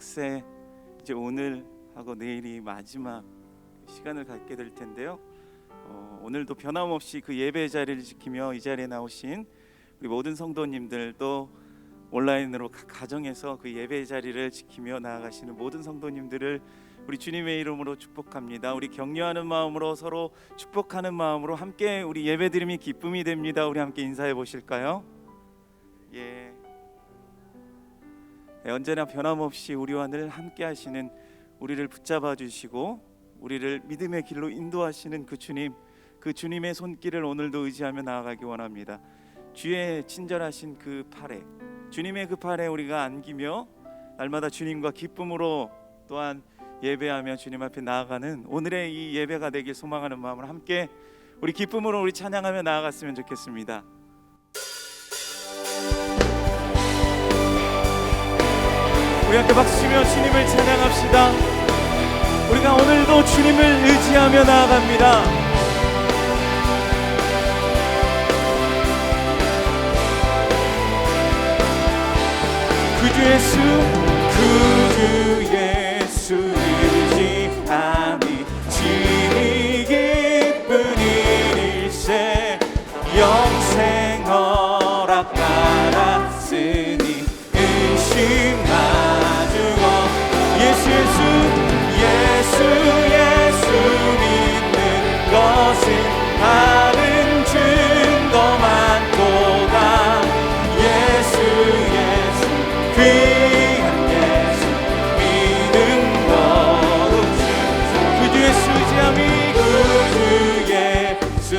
새벽새 이제 오늘 하고 내일이 마지막 시간을 갖게 될 텐데요. 오늘도 변함없이 그 예배 자리를 지키며 이 자리에 나오신 우리 모든 성도님들도 온라인으로 각 가정에서 그 예배 자리를 지키며 나아가시는 모든 성도님들을 우리 주님의 이름으로 축복합니다. 우리 격려하는 마음으로 서로 축복하는 마음으로 함께 우리 예배드림이 기쁨이 됩니다. 우리 함께 인사해 보실까요? 예. 언제나 변함없이 우리와 늘 함께 하시는, 우리를 붙잡아 주시고 우리를 믿음의 길로 인도하시는 그 주님, 그 주님의 손길을 오늘도 의지하며 나아가기 원합니다. 주의 친절하신 그 팔에, 주님의 그 팔에 우리가 안기며 날마다 주님과 기쁨으로 또한 예배하며 주님 앞에 나아가는 오늘의 이 예배가 되길 소망하는 마음으로 함께 우리 기쁨으로 우리 찬양하며 나아갔으면 좋겠습니다. 우리 함께 박수치며 주님을 찬양합시다. 우리가 오늘도 주님을 의지하며 나아갑니다. 구주 예수, 구주 예수 의지함이 진리 기쁜 일일세, 영생 허락 받았으니 의심하주고 예수 예수 예수 예수 믿는 것은 다른 증거 많도다. 예수 예수 귀한 예수 믿음 거룩 구주 예수 의지함이, 구주 예수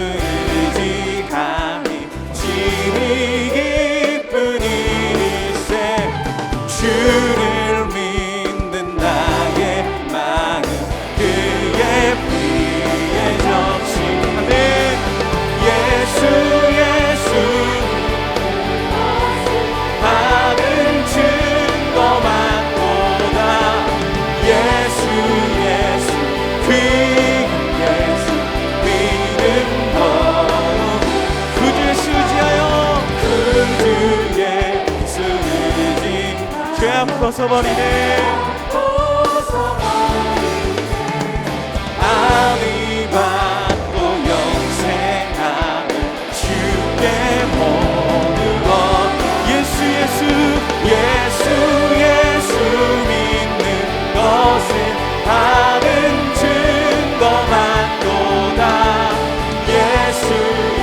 의지함이 진리 기쁜 일일세, 주를 믿는 나의 마음 그의 피에 적시하네. 예수 예수 다른 증거 많도다. 예수 예수 귀한 예수 믿음 거룩 구주 예수 의지하여, 구주 예수 의지 죄악 벗어버리네. 아비 받고 영생함을 주께 모두어 예수 예수 예수 예수 믿는 것은 다른 증거 많도다. 예수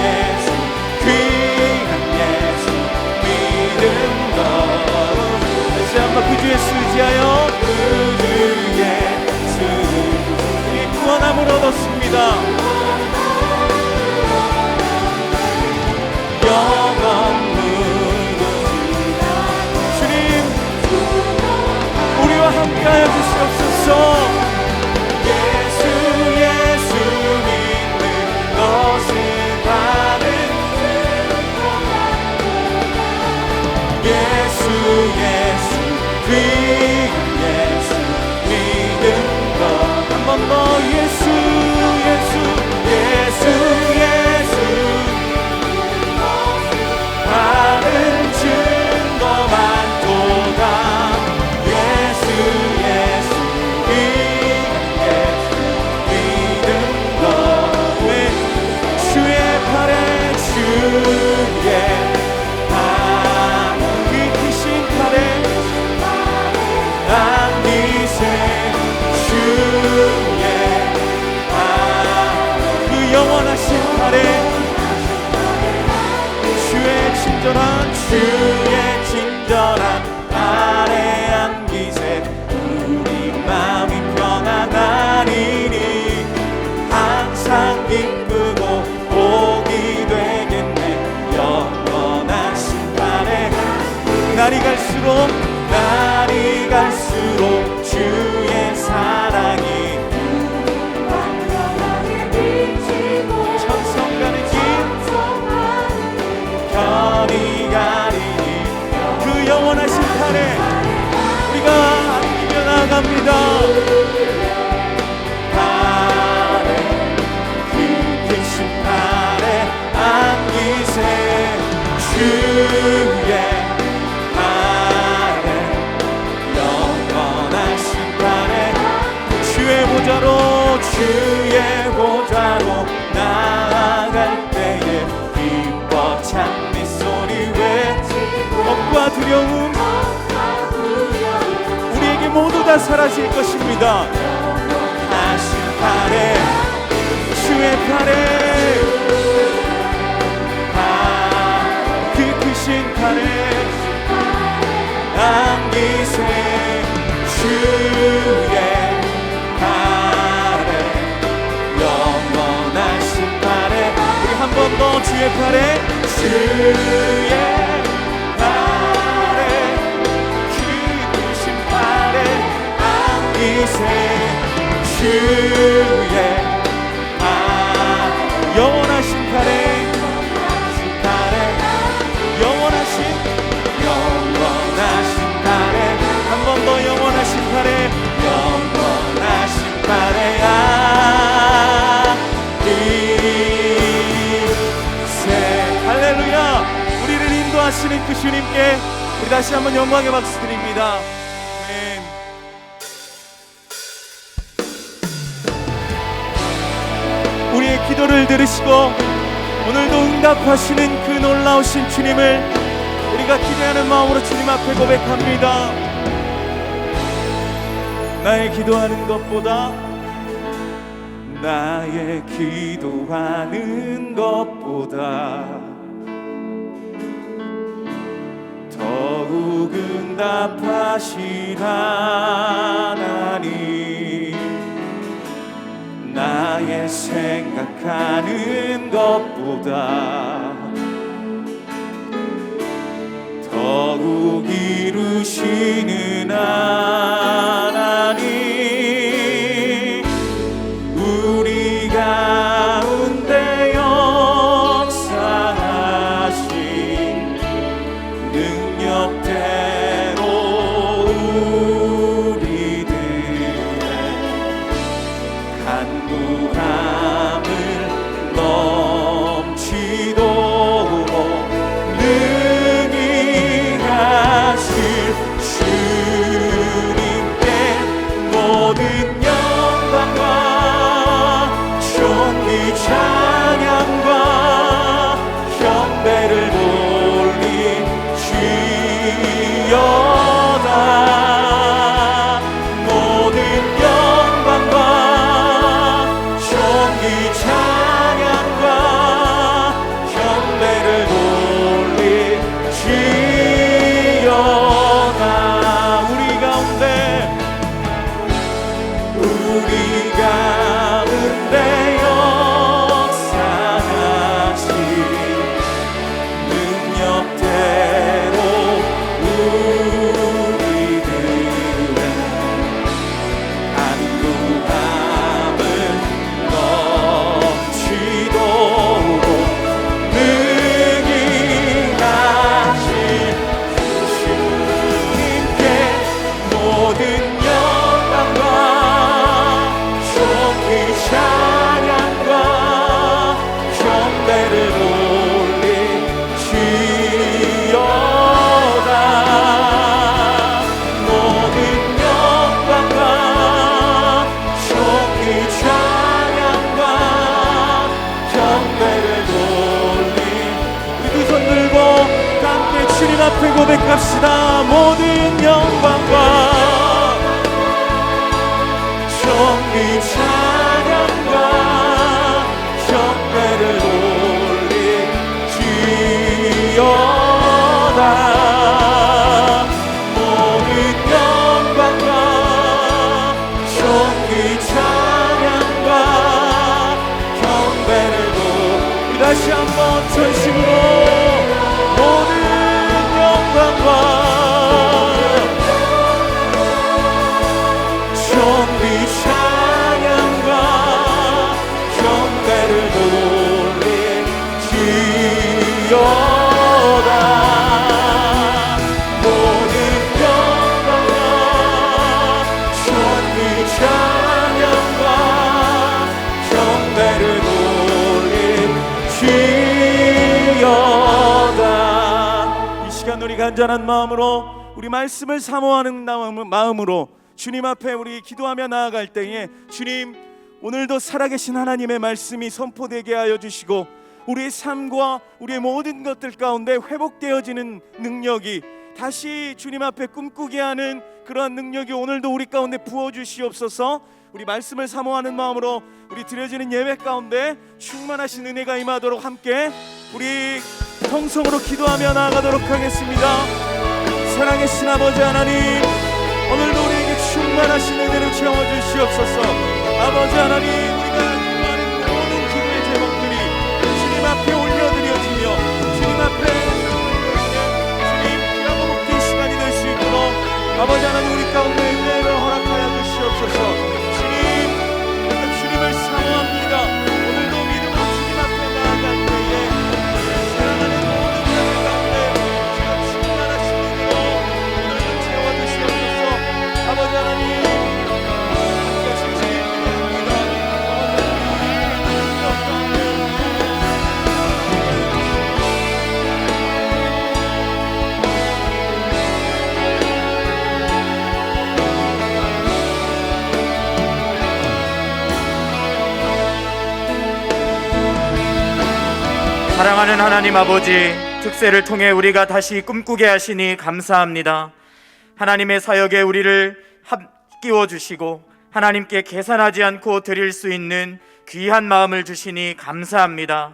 예수 귀한 예수 믿음 거룩 다시 한번 구주 예수 의지하여, 구주 예수 이 구원함을 얻었습니다. 영원 무궁 주님 우리와 함께하여 주시옵소서. 예수 예수 믿는 것은 다른 예수 예수 귀한 예수 믿음 것 한 번 더 예수 예수 예수 예수 다른 증거 많도다. 예수 예수 귀한 예수 믿음 것 주의 팔에, 주의 그 크신 팔에 안기세, 주의 그 영원하신 팔에 주의 친절한 팔에 안기세, 우리 마음이 평안하리니 항상 기쁘고 복이 되겠네. 영원하신 팔에 날이 갈수록 주의 사랑이 천성 가는 길 별이 가리니 그 영원하신 팔에 우리가 안기며 나아갑니다. 팔에 그 크신 팔에 안기세, 주의 팔에 영원한 두려움 우리에게 모두 다 사라질 것입니다. 하신 팔에 주의 팔에 그 크신 팔에 안기세 주의 팔에 영원하신 팔에 우리 한 번 더 주의 팔에 주의 팔에 그 크신 팔에 안기세 주의 영원하신 팔에 영원하신 팔에 한 번 더 영원하신 팔에 영원하신 팔에 안기세 할렐루야. 우리를 인도하시는 그 주님께 우리 다시 한번 영광의 박수 드립니다. 아멘. 우리의 기도를 들으시고 오늘도 응답하시는 그 놀라우신 주님을 우리가 기대하는 마음으로 주님 앞에 고백합니다. 나의 기도하는 것보다 나의 기도하는 것보다 더욱 응답하신 하나님 나의 생각하는 것보다 더욱 이루시는 하나님 우리 가운데 역사하신 능력대로 우리들의 간구함을 넘치도록 주님께 모든 영광과 존귀 찬양과 경배를 돌리시어다. 모든 영광과 존귀 찬양과 경배를 돌리시어다. 우리 가운데 역사하신 능력대로 우리들의 간구함을 넘치도록 능히 하신 주님께 모든 영광과 존귀 찬양과 경배를 돌리시어다. 모든 영광과 존귀 찬양과 경배를 우리 두 손 들고 함께 주님 앞에 고백합시다. 모든 영광과 존귀 찬양과 경배를 돌리시어다. 모든 영광과 존귀 찬양과 경배를 다시 한번 전심으로 모든 영광과 존귀 찬양과 경배를 돌리시어다. 모든 영광과 존귀 찬양과 경배를 돌리시어다. 이 시간 우리 간절한 마음으로 우리 말씀을 사모하는 마음으로 주님 앞에 우리 기도하며 나아갈 때에 주님 오늘도 살아계신 하나님의 말씀이 선포되게 하여 주시고 우리의 삶과 우리의 모든 것들 가운데 회복되어지는 능력이 다시 주님 앞에 꿈꾸게 하는 그러한 능력이 오늘도 우리 가운데 부어주시옵소서. 우리 말씀을 사모하는 마음으로 우리 드려지는 예배 가운데 충만하신 은혜가 임하도록 함께 우리 통성으로 기도하며 나아가도록 하겠습니다. 사랑의 아버지 하나님, 오늘도 우리에게 충만하신 은혜를 채워주시옵소서. 아버지 하나님, 우리가 기도하는 모든 기도의 제목들이 주님 앞에 올려드려지며 주님 앞에 주님 귀하고 복된 시간이 될 수 있도록 아버지 하나님 우리 가운데 은혜를 허락하여 주시옵소서. 주님을 사모합니다. 오늘도 믿음으로 주님 앞에 나아갈 때에 사랑하는 모든 자들 가운데 주가 충만하신 은혜로 오늘도 채워주시옵소서. 아버지 하나님, 사랑하는 하나님 아버지, 특세를 통해 우리가 다시 꿈꾸게 하시니 감사합니다. 하나님의 사역에 우리를 끼워 주시고 하나님께 계산하지 않고 드릴 수 있는 귀한 마음을 주시니 감사합니다.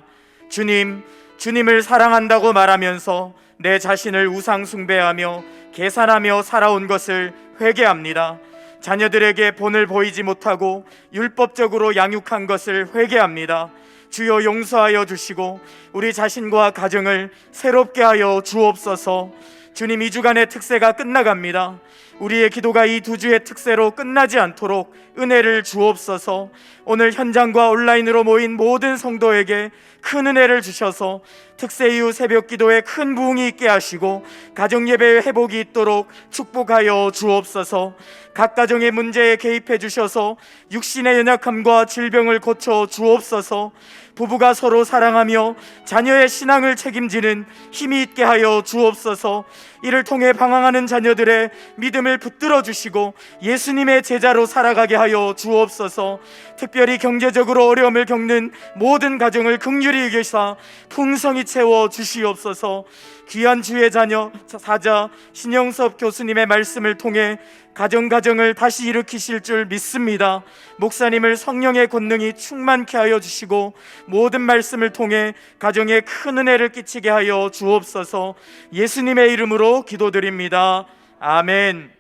주님을 사랑한다고 말하면서 내 자신을 우상 숭배하며 계산하며 살아온 것을 회개합니다. 자녀들에게 본을 보이지 못하고 율법적으로 양육한 것을 회개합니다. 주여 용서하여 주시고 우리 자신과 가정을 새롭게 하여 주옵소서. 주님, 2주간의 특세가 끝나갑니다. 우리의 기도가 이 2주의 특세로 끝나지 않도록 은혜를 주옵소서. 오늘 현장과 온라인으로 모인 모든 성도에게 큰 은혜를 주셔서 특세 이후 새벽 기도에 큰 부흥이 있게 하시고 가정 예배의 회복이 있도록 축복하여 주옵소서. 각 가정의 문제에 개입해 주셔서 육신의 연약함과 질병을 고쳐 주옵소서. 부부가 서로 사랑하며 자녀의 신앙을 책임지는 힘이 있게 하여 주옵소서. 이를 통해 방황하는 자녀들의 믿음을 붙들어 주시고 예수님의 제자로 살아가게 하여 주옵소서. 특별히 경제적으로 어려움을 겪는 모든 가정을 긍휼히 여기사 풍성히 채워 주시옵소서. 귀한 주의 자녀 사자 신영섭 교수님의 말씀을 통해 가정을 다시 일으키실 줄 믿습니다. 목사님을 성령의 권능이 충만케 하여 주시고 모든 말씀을 통해 가정에 큰 은혜를 끼치게 하여 주옵소서. 예수님의 이름으로 기도드립니다. 아멘.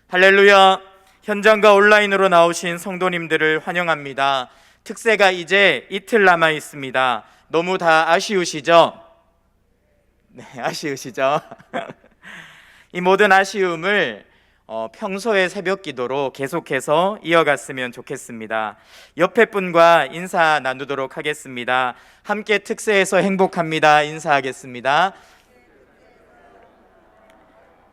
할렐루야. 현장과 온라인으로 나오신 성도님들을 환영합니다. 특세가 이제 이틀 남아 있습니다. 너무 다 아쉬우시죠? 네, 아쉬우시죠? 이 모든 아쉬움을 평소의 새벽 기도로 계속해서 이어갔으면 좋겠습니다. 옆에 분과 인사 나누도록 하겠습니다. 함께 특세에서 행복합니다. 인사하겠습니다.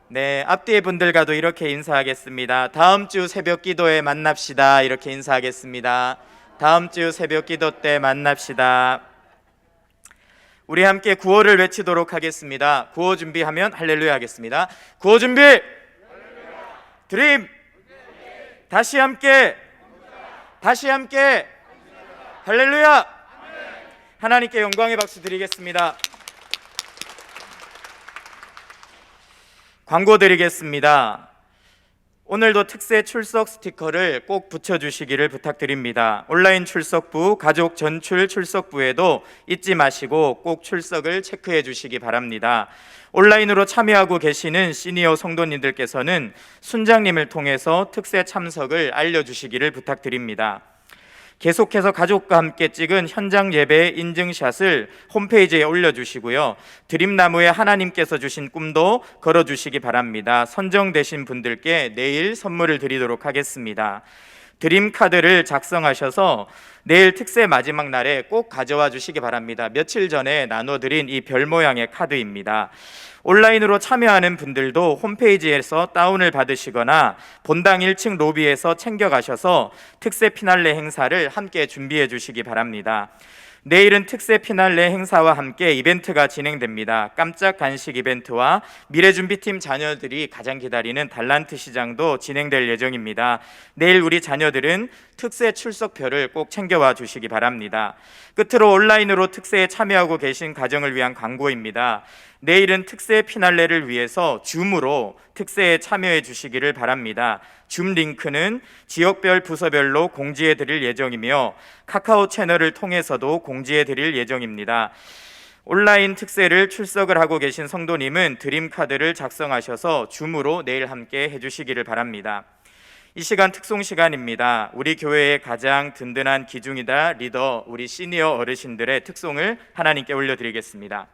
네, 앞뒤의 분들과도 이렇게 인사하겠습니다. 다음 주 새벽 기도에 만납시다. 이렇게 인사하겠습니다. 다음 주 새벽 기도 때 만납시다. 우리 함께 구호를 외치도록 하겠습니다. 구호 준비하면 할렐루야 하겠습니다. 구호 준비! 드림! 다시 함께! 다시 함께! 할렐루야! 하나님께 영광의 박수 드리겠습니다. 광고 드리겠습니다. 오늘도 특세 출석 스티커를 꼭 붙여주시기를 부탁드립니다. 온라인 출석부, 가족 전출 출석부에도 잊지 마시고 꼭 출석을 체크해 주시기 바랍니다. 온라인으로 참여하고 계시는 시니어 성도님들께서는 순장님을 통해서 특세 참석을 알려주시기를 부탁드립니다. 계속해서 가족과 함께 찍은 현장 예배의 인증샷을 홈페이지에 올려주시고요. 드림나무에 하나님께서 주신 꿈도 걸어주시기 바랍니다. 선정되신 분들께 내일 선물을 드리도록 하겠습니다. 드림카드를 작성하셔서 내일 특세 마지막 날에 꼭 가져와 주시기 바랍니다. 며칠 전에 나눠드린 이 별 모양의 카드입니다. 온라인으로 참여하는 분들도 홈페이지에서 다운을 받으시거나 본당 1층 로비에서 챙겨가셔서 특세 피날레 행사를 함께 준비해 주시기 바랍니다. 내일은 특세 피날레 행사와 함께 이벤트가 진행됩니다. 깜짝 간식 이벤트와 미래준비팀 자녀들이 가장 기다리는 달란트 시장도 진행될 예정입니다. 내일 우리 자녀들은 특세 출석표를 꼭 챙겨와 주시기 바랍니다. 끝으로 온라인으로 특세에 참여하고 계신 가정을 위한 광고입니다. 내일은 특세 피날레를 위해서 줌으로 특세에 참여해 주시기를 바랍니다. 줌 링크는 지역별 부서별로 공지해 드릴 예정이며 카카오 채널을 통해서도 공지해 드릴 예정입니다. 온라인 특세를 출석을 하고 계신 성도님은 드림카드를 작성하셔서 줌으로 내일 함께 해주시기를 바랍니다. 이 시간 특송 시간입니다. 우리 교회의 가장 든든한 기중이다 리더 우리 시니어 어르신들의 특송을 하나님께 올려드리겠습니다.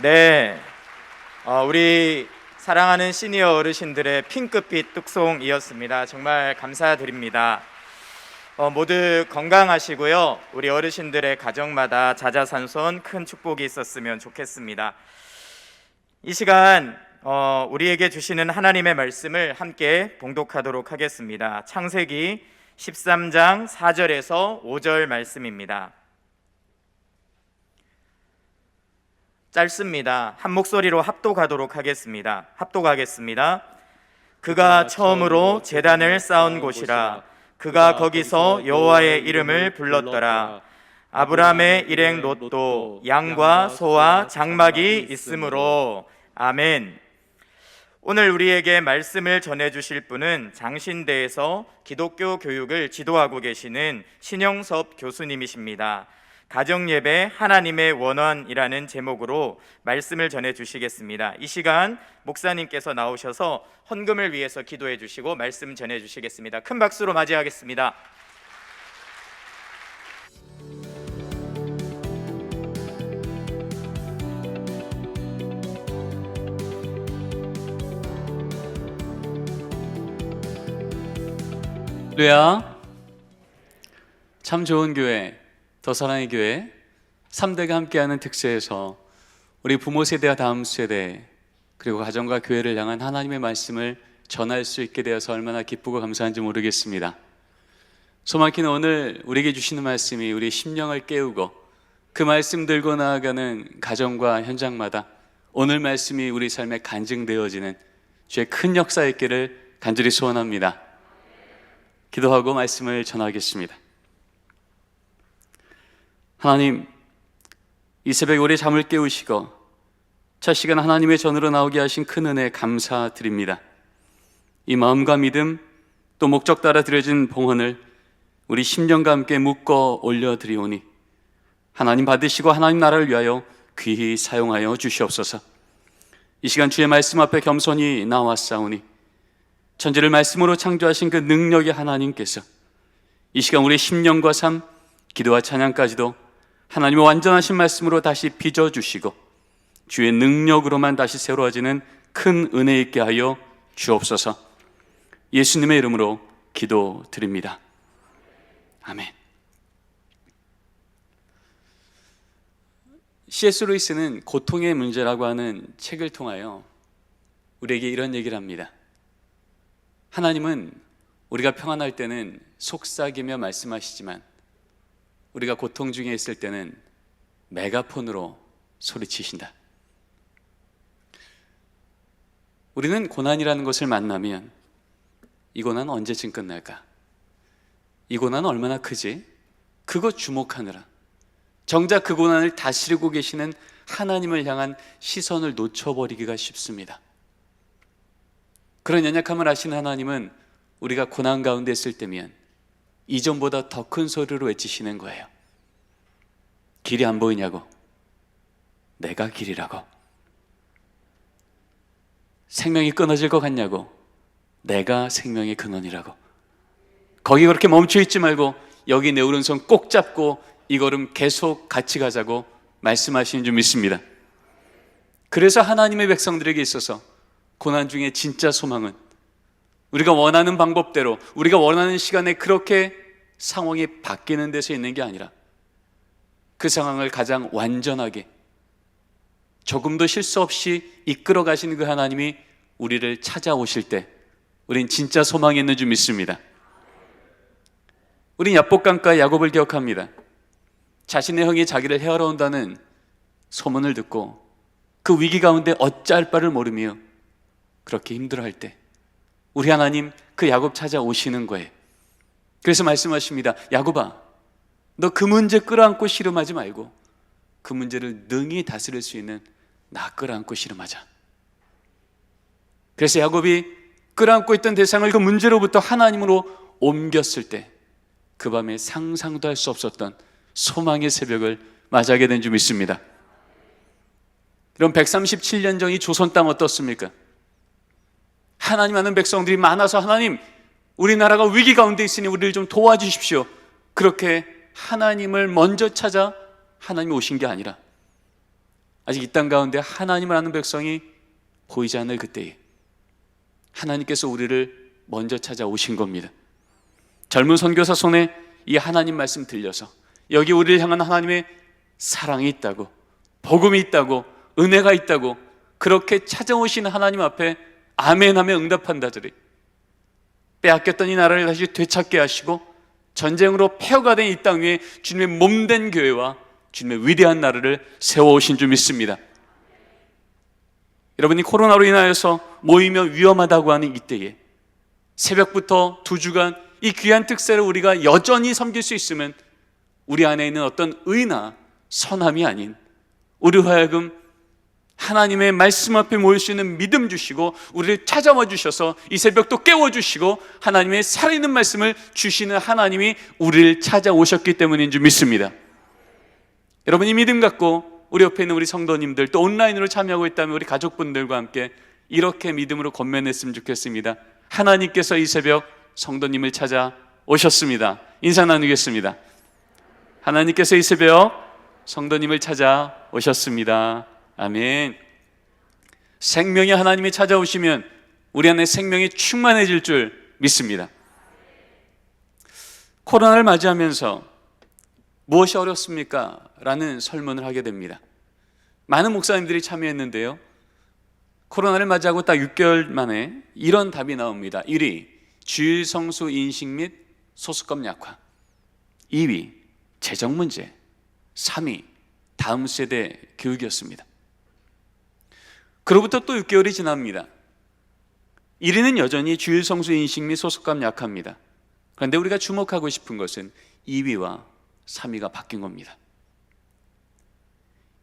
네, 우리 사랑하는 시니어 어르신들의 핑크빛 뚝송이었습니다. 정말 감사드립니다. 모두 건강하시고요. 우리 어르신들의 가정마다 자자산손 큰 축복이 있었으면 좋겠습니다. 이 시간 우리에게 주시는 하나님의 말씀을 함께 봉독하도록 하겠습니다. 창세기 13장 4절에서 5절 말씀입니다. 짧습니다. 한 목소리로 합독하도록 하겠습니다. 합독하겠습니다. 그가 처음으로 제단을 쌓은 곳이라. 그가 거기서 여호와의 이름을 불렀더라. 아브라함의 일행 롯도 양과 소와 장막이 있으므로. 아멘. 오늘 우리에게 말씀을 전해주실 분은 장신대에서 기독교 교육을 지도하고 계시는 신영섭 교수님이십니다. 가정예배 하나님의 원언이라는 제목으로 말씀을 전해 주시겠습니다. 이 시간 목사님께서 나오셔서 헌금을 위해서 기도해 주시고 말씀 전해 주시겠습니다. 큰 박수로 맞이하겠습니다. 할렐루야. 참 좋은 교회, 더 사랑의 교회 3대가 함께하는 특세에서 우리 부모 세대와 다음 세대 그리고 가정과 교회를 향한 하나님의 말씀을 전할 수 있게 되어서 얼마나 기쁘고 감사한지 모르겠습니다. 소막히는 오늘 우리에게 주시는 말씀이 우리 심령을 깨우고 그 말씀 들고 나아가는 가정과 현장마다 오늘 말씀이 우리 삶에 간증되어지는 주의 큰 역사 있기를 간절히 소원합니다. 기도하고 말씀을 전하겠습니다. 하나님, 이 새벽에 우리 잠을 깨우시고 첫 시간 하나님의 전으로 나오게 하신 큰 은혜 감사드립니다. 이 마음과 믿음 또 목적 따라 드려진 봉헌을 우리 심령과 함께 묶어 올려드리오니 하나님 받으시고 하나님 나라를 위하여 귀히 사용하여 주시옵소서. 이 시간 주의 말씀 앞에 겸손히 나왔사오니 천지를 말씀으로 창조하신 그 능력의 하나님께서 이 시간 우리 심령과 삶, 기도와 찬양까지도 하나님의 완전하신 말씀으로 다시 빚어주시고 주의 능력으로만 다시 새로워지는 큰 은혜 있게 하여 주옵소서. 예수님의 이름으로 기도드립니다. 아멘. C.S. 루이스는 고통의 문제라고 하는 책을 통하여 우리에게 이런 얘기를 합니다. 하나님은 우리가 평안할 때는 속삭이며 말씀하시지만 우리가 고통 중에 있을 때는 메가폰으로 소리치신다. 우리는 고난이라는 것을 만나면 이 고난은 언제쯤 끝날까? 이 고난은 얼마나 크지? 그거 주목하느라 정작 그 고난을 다스리고 계시는 하나님을 향한 시선을 놓쳐버리기가 쉽습니다. 그런 연약함을 아시는 하나님은 우리가 고난 가운데 있을 때면 이전보다 더 큰 소리로 외치시는 거예요. 길이 안 보이냐고? 내가 길이라고. 생명이 끊어질 것 같냐고? 내가 생명의 근원이라고. 거기 그렇게 멈춰 있지 말고 여기 내 오른손 꼭 잡고 이 걸음 계속 같이 가자고 말씀하시는 줄 믿습니다. 그래서 하나님의 백성들에게 있어서 고난 중에 진짜 소망은 우리가 원하는 방법대로 우리가 원하는 시간에 그렇게 상황이 바뀌는 데서 있는 게 아니라 그 상황을 가장 완전하게 조금도 실수 없이 이끌어 가시는 그 하나님이 우리를 찾아오실 때 우린 진짜 소망이 있는 줄 믿습니다. 우린 야복강가 야곱을 기억합니다. 자신의 형이 자기를 해하러 온다는 소문을 듣고 그 위기 가운데 어찌할 바를 모르며 그렇게 힘들어할 때 우리 하나님 그 야곱 찾아오시는 거예요. 그래서 말씀하십니다. 야곱아, 너 그 문제 끌어안고 씨름하지 말고 그 문제를 능히 다스릴 수 있는 나 끌어안고 씨름하자. 그래서 야곱이 끌어안고 있던 대상을 그 문제로부터 하나님으로 옮겼을 때 그 밤에 상상도 할 수 없었던 소망의 새벽을 맞이하게 된 줄 믿습니다. 그럼 137년 전 이 조선 땅 어떻습니까? 하나님 아는 백성들이 많아서 하나님 우리나라가 위기 가운데 있으니 우리를 좀 도와주십시오. 그렇게 하나님을 먼저 찾아 하나님이 오신 게 아니라 아직 이 땅 가운데 하나님을 아는 백성이 보이지 않을 그때에 하나님께서 우리를 먼저 찾아오신 겁니다. 젊은 선교사 손에 이 하나님 말씀 들려서 여기 우리를 향한 하나님의 사랑이 있다고 복음이 있다고 은혜가 있다고 그렇게 찾아오시는 하나님 앞에 아멘하며 응답한다더니 빼앗겼던 이 나라를 다시 되찾게 하시고 전쟁으로 폐허가 된 이 땅 위에 주님의 몸된 교회와 주님의 위대한 나라를 세워오신 줄 믿습니다. 여러분이 코로나로 인하여서 모이면 위험하다고 하는 이때에 새벽부터 2주간 이 귀한 특세를 우리가 여전히 섬길 수 있으면 우리 안에 있는 어떤 의나 선함이 아닌 우리로 하여금 하나님의 말씀 앞에 모일 수 있는 믿음 주시고 우리를 찾아와 주셔서 이 새벽도 깨워주시고 하나님의 살아있는 말씀을 주시는 하나님이 우리를 찾아오셨기 때문인 줄 믿습니다. 여러분, 이 믿음 갖고 우리 옆에 있는 우리 성도님들, 또 온라인으로 참여하고 있다면 우리 가족분들과 함께 이렇게 믿음으로 권면했으면 좋겠습니다. 하나님께서 이 새벽 성도님을 찾아 오셨습니다. 인사 나누겠습니다. 하나님께서 이 새벽 성도님을 찾아 오셨습니다. 아멘. 생명의 하나님이 찾아오시면 우리 안에 생명이 충만해질 줄 믿습니다. 코로나를 맞이하면서 무엇이 어렵습니까? 라는 설문을 하게 됩니다. 많은 목사님들이 참여했는데요, 코로나를 맞이하고 딱 6개월 만에 이런 답이 나옵니다. 1위, 주일 성수 인식 및 소수점 약화. 2위, 재정 문제. 3위, 다음 세대 교육이었습니다. 그로부터 또 6개월이 지납니다. 1위는 여전히 주일 성수 인식 및 소속감 약합니다. 그런데 우리가 주목하고 싶은 것은 2위와 3위가 바뀐 겁니다.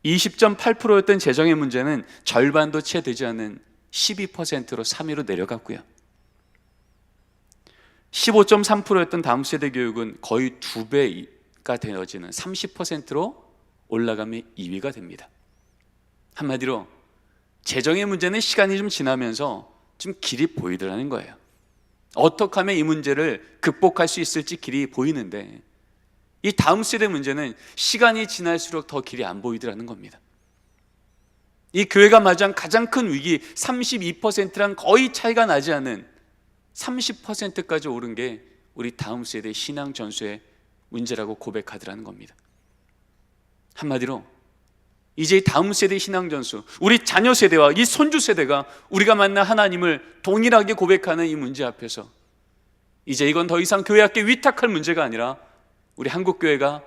20.8%였던 재정의 문제는 절반도 채 되지 않은 12%로 3위로 내려갔고요. 15.3%였던 다음 세대 교육은 거의 2배가 되어지는 30%로 올라가며 2위가 됩니다. 한마디로 재정의 문제는 시간이 좀 지나면서 좀 길이 보이더라는 거예요. 어떻게 하면 이 문제를 극복할 수 있을지 길이 보이는데, 이 다음 세대 문제는 시간이 지날수록 더 길이 안 보이더라는 겁니다. 이 교회가 맞이한 가장 큰 위기, 32%랑 거의 차이가 나지 않은 30%까지 오른 게 우리 다음 세대 신앙 전수의 문제라고 고백하더라는 겁니다. 한마디로 이제 다음 세대 신앙 전수, 우리 자녀 세대와 이 손주 세대가 우리가 만난 하나님을 동일하게 고백하는 이 문제 앞에서 이제 이건 더 이상 교회학계 위탁할 문제가 아니라 우리 한국교회가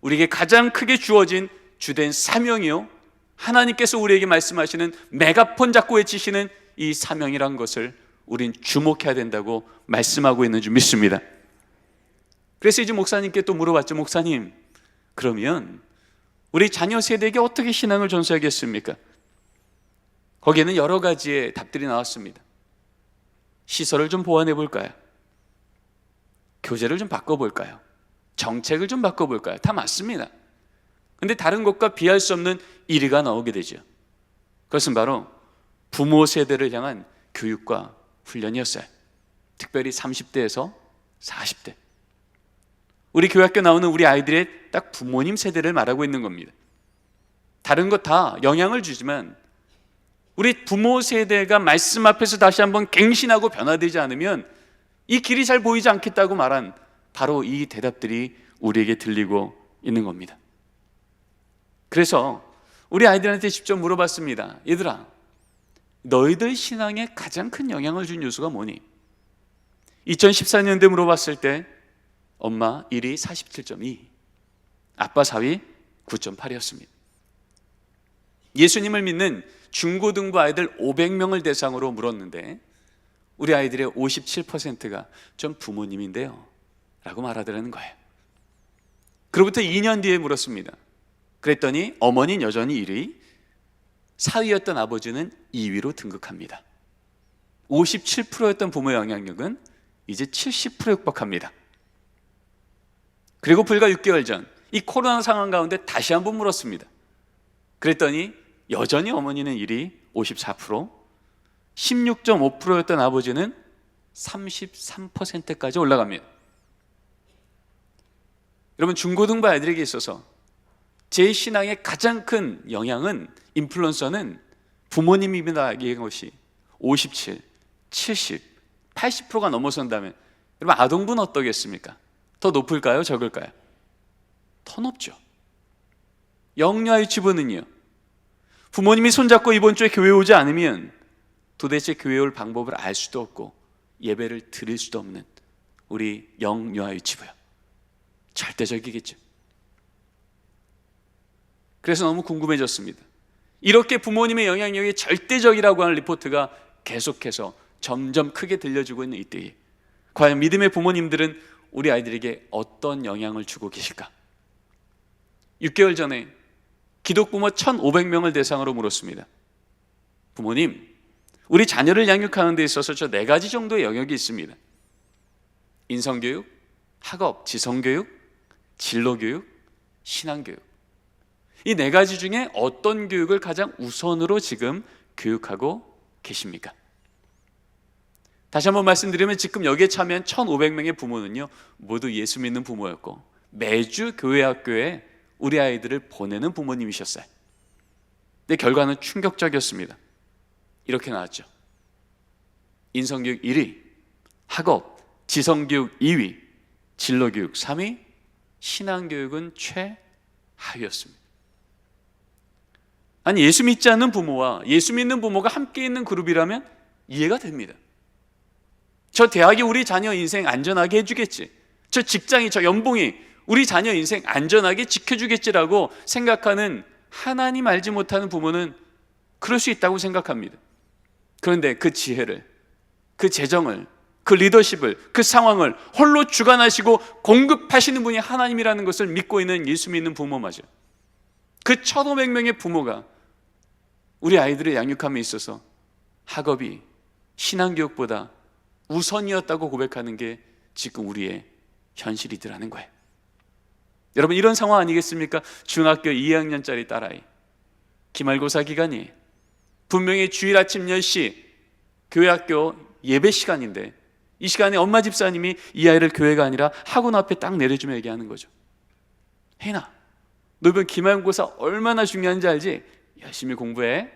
우리에게 가장 크게 주어진 주된 사명이요, 하나님께서 우리에게 말씀하시는 메가폰 잡고 외치시는 이 사명이란 것을 우린 주목해야 된다고 말씀하고 있는 줄 믿습니다. 그래서 이제 목사님께 또 물어봤죠. 목사님, 그러면 우리 자녀 세대에게 어떻게 신앙을 전수하겠습니까? 거기에는 여러 가지의 답들이 나왔습니다. 시설을 좀 보완해 볼까요? 교재를 좀 바꿔볼까요? 정책을 좀 바꿔볼까요? 다 맞습니다. 근데 다른 것과 비할 수 없는 1위가 나오게 되죠. 그것은 바로 부모 세대를 향한 교육과 훈련이었어요. 특별히 30대에서 40대. 우리 교회학교 나오는 우리 아이들의 딱 부모님 세대를 말하고 있는 겁니다. 다른 것 다 영향을 주지만 우리 부모 세대가 말씀 앞에서 다시 한번 갱신하고 변화되지 않으면 이 길이 잘 보이지 않겠다고 말한 바로 이 대답들이 우리에게 들리고 있는 겁니다. 그래서 우리 아이들한테 직접 물어봤습니다. 얘들아, 너희들 신앙에 가장 큰 영향을 준 요소가 뭐니? 2014년도에 물어봤을 때 엄마 1위 47.2, 아빠 4위 9.8이었습니다. 예수님을 믿는 중고등부 아이들 500명을 대상으로 물었는데 우리 아이들의 57%가 전 부모님인데요 라고 말하더라는 거예요. 그로부터 2년 뒤에 물었습니다. 그랬더니 어머니는 여전히 1위, 4위였던 아버지는 2위로 등극합니다. 57%였던 부모의 영향력은 이제 70%에 육박합니다. 그리고 불과 6개월 전 이 코로나 상황 가운데 다시 한번 물었습니다. 그랬더니 여전히 어머니는 1위 54%, 16.5%였던 아버지는 33%까지 올라갑니다. 여러분, 중고등부 아이들에게 있어서 제 신앙의 가장 큰 영향은, 인플루언서는 부모님입니다라는 것이 57, 70, 80%가 넘어선다면 여러분, 아동부는 어떠겠습니까? 더 높을까요? 적을까요? 더 높죠. 영유아 유치부는요, 부모님이 손잡고 이번 주에 교회 오지 않으면 도대체 교회 올 방법을 알 수도 없고 예배를 드릴 수도 없는 우리 영유아 유치부요. 절대적이겠죠. 그래서 너무 궁금해졌습니다. 이렇게 부모님의 영향력이 절대적이라고 하는 리포트가 계속해서 점점 크게 들려주고 있는 이때에 과연 믿음의 부모님들은 우리 아이들에게 어떤 영향을 주고 계실까? 6개월 전에 기독부모 1,500명을 대상으로 물었습니다. 부모님, 우리 자녀를 양육하는 데 있어서 저 4가지 정도의 영역이 있습니다. 인성교육, 학업, 지성교육, 진로교육, 신앙교육. 이 네 가지 중에 어떤 교육을 가장 우선으로 지금 교육하고 계십니까? 다시 한번 말씀드리면 지금 여기에 참여한 1,500명의 부모는요, 모두 예수 믿는 부모였고 매주 교회 학교에 우리 아이들을 보내는 부모님이셨어요. 근데 결과는 충격적이었습니다. 이렇게 나왔죠. 인성교육 1위, 학업, 지성교육 2위, 진로교육 3위, 신앙교육은 최하위였습니다. 아니, 예수 믿지 않는 부모와 예수 믿는 부모가 함께 있는 그룹이라면 이해가 됩니다. 저 대학이 우리 자녀 인생 안전하게 해주겠지, 저 직장이, 저 연봉이 우리 자녀 인생 안전하게 지켜주겠지라고 생각하는 하나님 알지 못하는 부모는 그럴 수 있다고 생각합니다. 그런데 그 지혜를, 그 재정을, 그 리더십을, 그 상황을 홀로 주관하시고 공급하시는 분이 하나님이라는 것을 믿고 있는 예수 믿는 부모마저 그 1,500명의 부모가 우리 아이들의 양육함에 있어서 학업이 신앙교육보다 우선이었다고 고백하는 게 지금 우리의 현실이더라는 거예요. 여러분, 이런 상황 아니겠습니까? 중학교 2학년짜리 딸아이, 기말고사 기간이 분명히 주일 아침 10시 교회 학교 예배 시간인데 이 시간에 엄마 집사님이 이 아이를 교회가 아니라 학원 앞에 딱 내려주며 얘기하는 거죠. 혜인아, 너 이번 기말고사 얼마나 중요한지 알지? 열심히 공부해.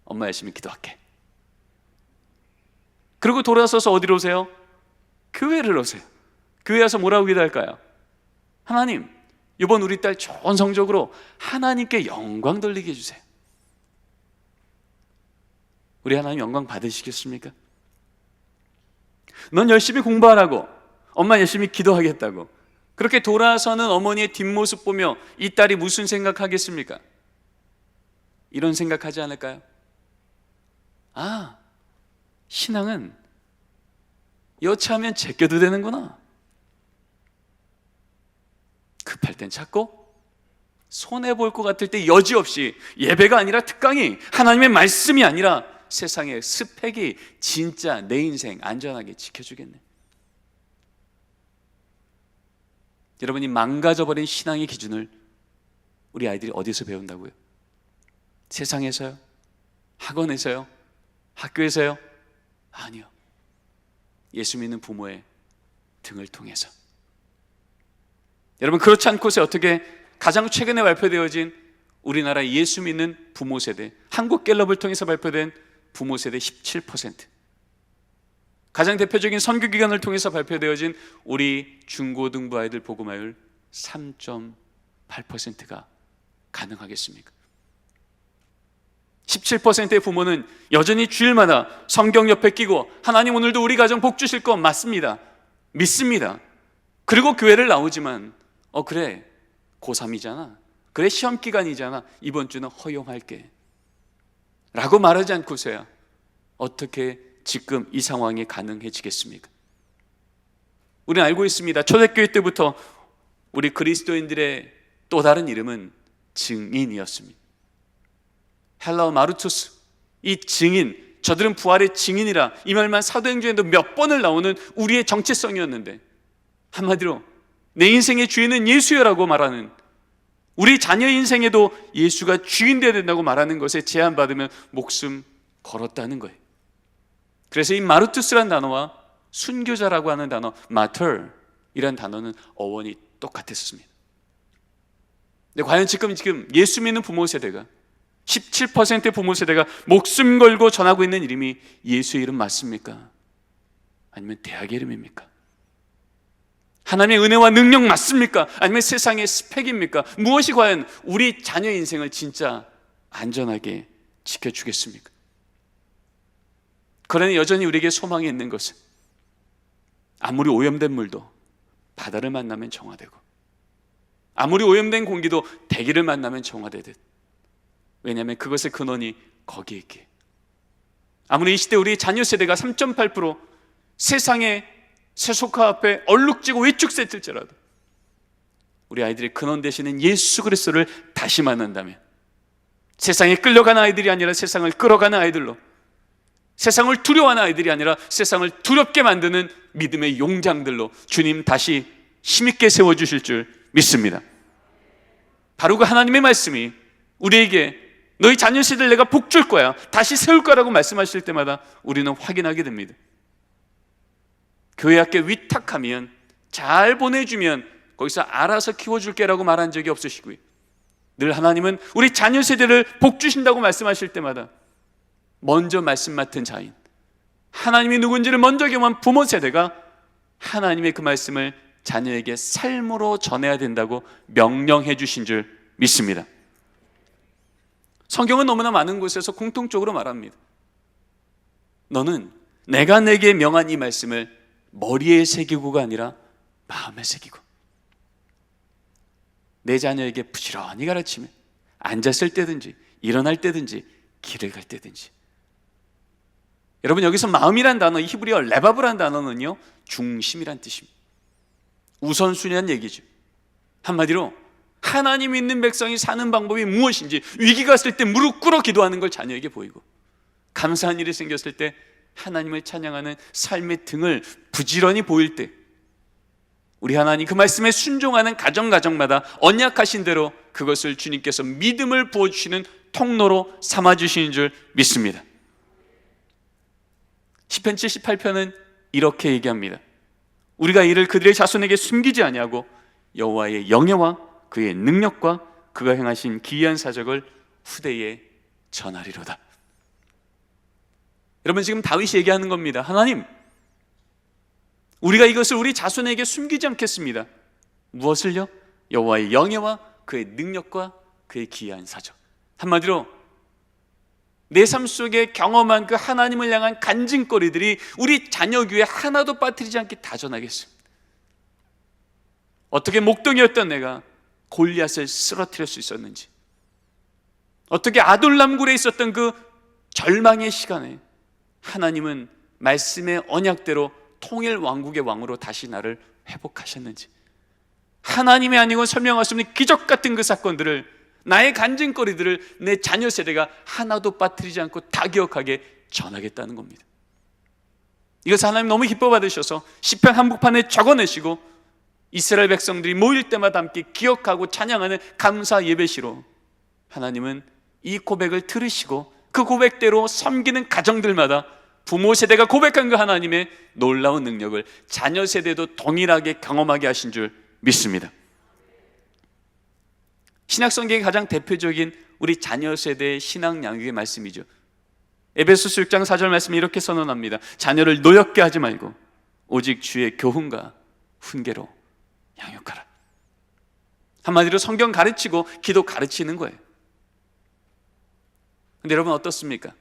엄마 열심히 기도할게. 그리고 돌아서서 어디로 오세요? 교회를 오세요. 교회 와서 뭐라고 기도할까요? 하나님, 이번 우리 딸 좋은 성적으로 하나님께 영광 돌리게 해주세요. 우리 하나님 영광 받으시겠습니까? 넌 열심히 공부하라고, 엄마 열심히 기도하겠다고, 그렇게 돌아서는 어머니의 뒷모습 보며 이 딸이 무슨 생각하겠습니까? 이런 생각하지 않을까요? 아, 신앙은 여차하면 제껴도 되는구나. 급할 땐 찾고 손해볼 것 같을 때 여지없이, 예배가 아니라 특강이, 하나님의 말씀이 아니라 세상의 스펙이 진짜 내 인생 안전하게 지켜주겠네. 여러분이 망가져버린 신앙의 기준을 우리 아이들이 어디서 배운다고요? 세상에서요? 학원에서요? 학교에서요? 아니요. 예수 믿는 부모의 등을 통해서. 여러분, 그렇지 않고서 어떻게 가장 최근에 발표되어진 우리나라 예수 믿는 부모 세대, 한국갤럽을 통해서 발표된 부모 세대 17%, 가장 대표적인 선교기관을 통해서 발표되어진 우리 중고등부 아이들 복음화율 3.8%가 가능하겠습니까? 17%의 부모는 여전히 주일마다 성경 옆에 끼고 하나님 오늘도 우리 가정 복 주실 거 맞습니다, 믿습니다. 그리고 교회를 나오지만 그래 고3이잖아, 그래 시험기간이잖아, 이번 주는 허용할게 라고 말하지 않고서야 어떻게 지금 이 상황이 가능해지겠습니까? 우리는 알고 있습니다. 초대교회 때부터 우리 그리스도인들의 또 다른 이름은 증인이었습니다. 헬라어 마르투스, 이 증인, 저들은 부활의 증인이라, 이 말만 사도행전에도 몇 번을 나오는 우리의 정체성이었는데, 한마디로 내 인생의 주인은 예수여라고 말하는, 우리 자녀 인생에도 예수가 주인 되어야 된다고 말하는 것에 제한받으면 목숨 걸었다는 거예요. 그래서 이 마르투스란 단어와 순교자라고 하는 단어, 마터이란 단어는 어원이 똑같았습니다. 근데 과연 지금 예수 믿는 부모 세대가, 17%의 부모 세대가 목숨 걸고 전하고 있는 이름이 예수의 이름 맞습니까? 아니면 대학의 이름입니까? 하나님의 은혜와 능력 맞습니까? 아니면 세상의 스펙입니까? 무엇이 과연 우리 자녀 인생을 진짜 안전하게 지켜주겠습니까? 그러나 여전히 우리에게 소망이 있는 것은, 아무리 오염된 물도 바다를 만나면 정화되고, 아무리 오염된 공기도 대기를 만나면 정화되듯, 왜냐하면 그것의 근원이 거기에 있기에. 아무리 이 시대 우리 자녀 세대가 3.8% 세상의 세속화 앞에 얼룩지고 위축됐을지라도 우리 아이들의 근원 되시는 예수 그리스도를 다시 만난다면, 세상에 끌려가는 아이들이 아니라 세상을 끌어가는 아이들로, 세상을 두려워하는 아이들이 아니라 세상을 두렵게 만드는 믿음의 용장들로 주님 다시 힘있게 세워주실 줄 믿습니다. 바로 그 하나님의 말씀이 우리에게 너희 자녀 세대를 내가 복 줄 거야, 다시 세울 거라고 말씀하실 때마다 우리는 확인하게 됩니다. 교회 학교 위탁하면, 잘 보내주면 거기서 알아서 키워줄게라고 말한 적이 없으시고요, 늘 하나님은 우리 자녀 세대를 복 주신다고 말씀하실 때마다 먼저 말씀 맡은 자인, 하나님이 누군지를 먼저 경험한 부모 세대가 하나님의 그 말씀을 자녀에게 삶으로 전해야 된다고 명령해 주신 줄 믿습니다. 성경은 너무나 많은 곳에서 공통적으로 말합니다. 너는 내가 내게 명한 이 말씀을 머리에 새기고가 아니라 마음에 새기고, 내 자녀에게 부지런히 가르치면 앉았을 때든지 일어날 때든지 길을 갈 때든지. 여러분, 여기서 마음이란 단어, 히브리어 레바브란 단어는요, 중심이란 뜻입니다. 우선순위란 얘기죠. 한마디로 하나님 믿는 백성이 사는 방법이 무엇인지 위기가 왔을 때 무릎 꿇어 기도하는 걸 자녀에게 보이고, 감사한 일이 생겼을 때 하나님을 찬양하는 삶의 등을 부지런히 보일 때 우리 하나님 그 말씀에 순종하는 가정마다 언약하신 대로 그것을 주님께서 믿음을 부어주시는 통로로 삼아주시는 줄 믿습니다. 시편 78편은 이렇게 얘기합니다. 우리가 이를 그들의 자손에게 숨기지 아니하고 여호와의 영예와 그의 능력과 그가 행하신 기이한 사적을 후대에 전하리로다. 여러분, 지금 다윗이 얘기하는 겁니다. 하나님, 우리가 이것을 우리 자손에게 숨기지 않겠습니다. 무엇을요? 여호와의 영예와 그의 능력과 그의 기이한 사적. 한마디로 내 삶 속에 경험한 그 하나님을 향한 간증거리들이 우리 자녀 귀에 하나도 빠뜨리지 않게 다 전하겠습니다. 어떻게 목동이었던 내가 골리앗을 쓰러뜨릴 수 있었는지, 어떻게 아둘람굴에 있었던 그 절망의 시간에 하나님은 말씀의 언약대로 통일 왕국의 왕으로 다시 나를 회복하셨는지, 하나님이 아니고 설명할 수 없는 기적 같은 그 사건들을, 나의 간증거리들을 내 자녀 세대가 하나도 빠뜨리지 않고 다 기억하게 전하겠다는 겁니다. 이것을 하나님 너무 기뻐 받으셔서 시편 한복판에 적어내시고 이스라엘 백성들이 모일 때마다 함께 기억하고 찬양하는 감사 예배시로 하나님은 이 고백을 들으시고 그 고백대로 섬기는 가정들마다 부모 세대가 고백한 그 하나님의 놀라운 능력을 자녀 세대도 동일하게 경험하게 하신 줄 믿습니다. 신약성경의 가장 대표적인 우리 자녀 세대의 신앙 양육의 말씀이죠. 에베소서 6장 4절 말씀이 이렇게 선언합니다. 자녀를 노엽게 하지 말고 오직 주의 교훈과 훈계로 양육하라. 한마디로 성경 가르치고 기도 가르치는 거예요. 근데 여러분 어떻습니까?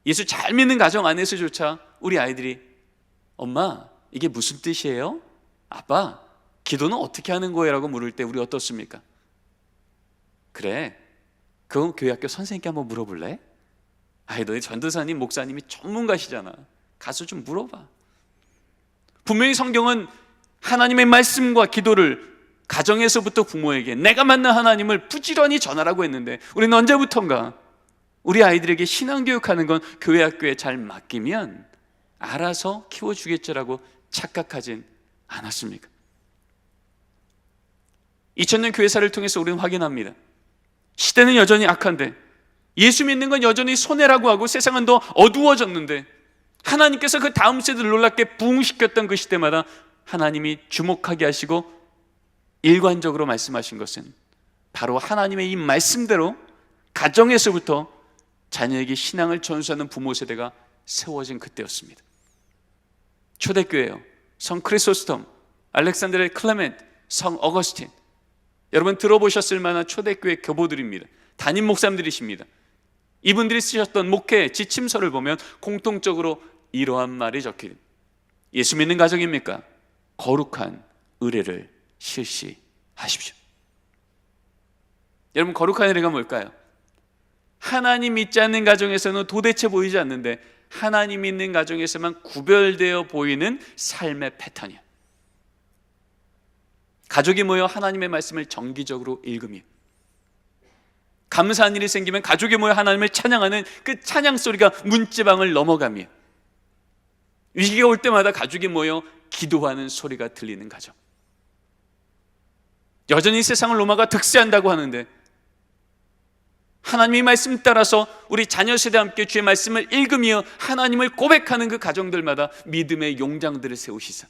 예수 잘 믿는 가정 안에서조차 우리 아이들이 엄마 이게 무슨 뜻이에요? 아빠 기도는 어떻게 하는 거예요? 라고 물을 때 우리 어떻습니까? 그래, 그건 교회 학교 선생님께 한번 물어볼래? 아이 너희 전도사님 목사님이 전문가시잖아, 가서 좀 물어봐. 분명히 성경은 하나님의 말씀과 기도를 가정에서부터 부모에게 내가 만난 하나님을 부지런히 전하라고 했는데 우리는 언제부턴가 우리 아이들에게 신앙교육하는 건 교회 학교에 잘 맡기면 알아서 키워주겠지라고 착각하진 않았습니까? 2000년 교회사를 통해서 우리는 확인합니다. 시대는 여전히 악한데 예수 믿는 건 여전히 손해라고 하고 세상은 더 어두워졌는데 하나님께서 그 다음 세대를 놀랍게 부흥시켰던 그 시대마다 하나님이 주목하게 하시고 일관적으로 말씀하신 것은 바로 하나님의 이 말씀대로 가정에서부터 자녀에게 신앙을 전수하는 부모 세대가 세워진 그때였습니다. 초대교회요, 성 크리소스톰, 알렉산드르 클레멘트, 성 어거스틴, 여러분 들어보셨을 만한 초대교회 교보들입니다. 담임 목사님들이십니다. 이분들이 쓰셨던 목회 지침서를 보면 공통적으로 이러한 말이 적혀있습니다. 예수 믿는 가정입니까? 거룩한 의례를 실시하십시오. 여러분 거룩한 의례가 뭘까요? 하나님 믿지 않는 가정에서는 도대체 보이지 않는데 하나님 믿는 가정에서만 구별되어 보이는 삶의 패턴이에요. 가족이 모여 하나님의 말씀을 정기적으로 읽으며, 감사한 일이 생기면 가족이 모여 하나님을 찬양하는 그 찬양 소리가 문지방을 넘어가며, 위기가 올 때마다 가족이 모여 기도하는 소리가 들리는 가정. 여전히 세상을 로마가 득세한다고 하는데 하나님의 말씀 따라서 우리 자녀 세대와 함께 주의 말씀을 읽으며 하나님을 고백하는 그 가정들마다 믿음의 용장들을 세우시사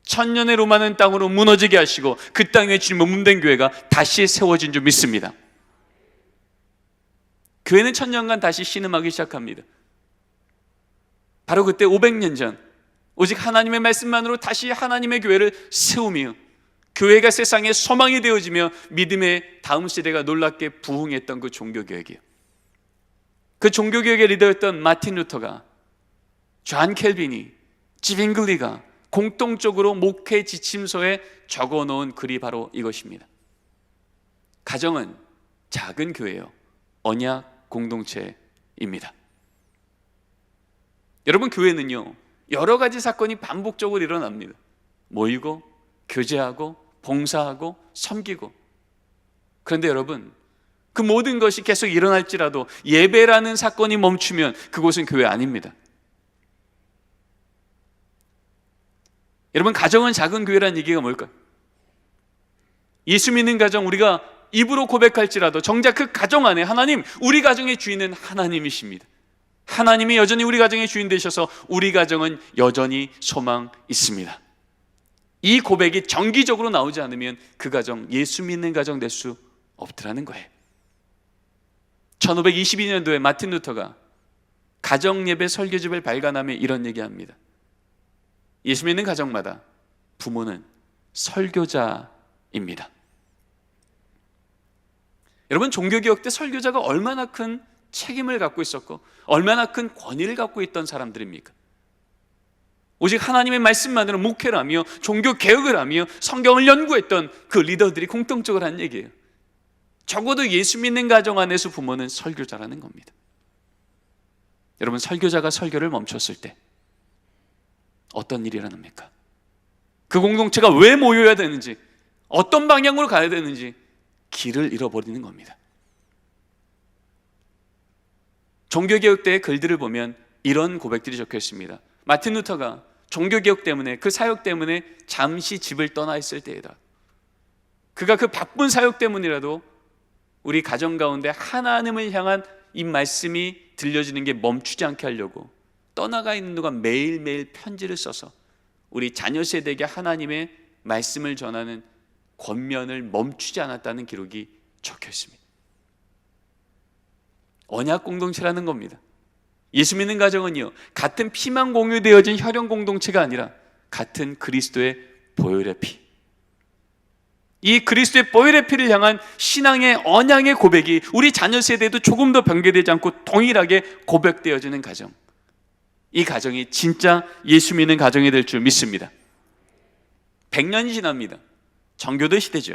천년의 로마는 땅으로 무너지게 하시고 그 땅에 주님 몸된 교회가 다시 세워진 줄 믿습니다. 교회는 천년간 다시 신음하기 시작합니다. 바로 그때 500년 전 오직 하나님의 말씀만으로 다시 하나님의 교회를 세우며 교회가 세상의 소망이 되어지며 믿음의 다음 세대가 놀랍게 부흥했던 그 종교개혁이에요. 그 종교개혁의 리더였던 마틴 루터가, 존 켈빈이, 지빙글리가 공통적으로 목회 지침서에 적어놓은 글이 바로 이것입니다. 가정은 작은 교회요, 언약 공동체입니다. 여러분, 교회는요 여러 가지 사건이 반복적으로 일어납니다. 모이고 교제하고 봉사하고 섬기고. 그런데 여러분, 그 모든 것이 계속 일어날지라도 예배라는 사건이 멈추면 그곳은 교회 아닙니다. 여러분, 가정은 작은 교회라는 얘기가 뭘까요? 예수 믿는 가정, 우리가 입으로 고백할지라도 정작 그 가정 안에 하나님, 우리 가정의 주인은 하나님이십니다. 하나님이 여전히 우리 가정의 주인 되셔서 우리 가정은 여전히 소망 있습니다. 이 고백이 정기적으로 나오지 않으면 그 가정, 예수 믿는 가정 될 수 없더라는 거예요. 1522년도에 마틴 루터가 가정예배 설교집을 발간하며 이런 얘기합니다. 예수 믿는 가정마다 부모는 설교자입니다. 여러분, 종교개혁 때 설교자가 얼마나 큰 책임을 갖고 있었고 얼마나 큰 권위를 갖고 있던 사람들입니까? 오직 하나님의 말씀만으로 목회를 하며 종교개혁을 하며 성경을 연구했던 그 리더들이 공통적으로 한 얘기예요. 적어도 예수 믿는 가정 안에서 부모는 설교자라는 겁니다. 여러분, 설교자가 설교를 멈췄을 때 어떤 일이 일어납니까? 그 공동체가 왜 모여야 되는지, 어떤 방향으로 가야 되는지 길을 잃어버리는 겁니다. 종교개혁 때의 글들을 보면 이런 고백들이 적혀 있습니다. 마틴 루터가 종교개혁 때문에, 그 사역 때문에 잠시 집을 떠나 있을 때이다. 그가 그 바쁜 사역 때문이라도 우리 가정 가운데 하나님을 향한 이 말씀이 들려지는 게 멈추지 않게 하려고 떠나가 있는 동안 매일매일 편지를 써서 우리 자녀 세대에게 하나님의 말씀을 전하는 권면을 멈추지 않았다는 기록이 적혀 있습니다. 언약 공동체라는 겁니다. 예수 믿는 가정은요, 같은 피만 공유되어진 혈연 공동체가 아니라 같은 그리스도의 보혈의 피, 이 그리스도의 보혈의 피를 향한 신앙의 언약의 고백이 우리 자녀 세대에도 조금 더 변개되지 않고 동일하게 고백되어지는 가정, 이 가정이 진짜 예수 믿는 가정이 될 줄 믿습니다. 100년이 지납니다. 정교도 시대죠.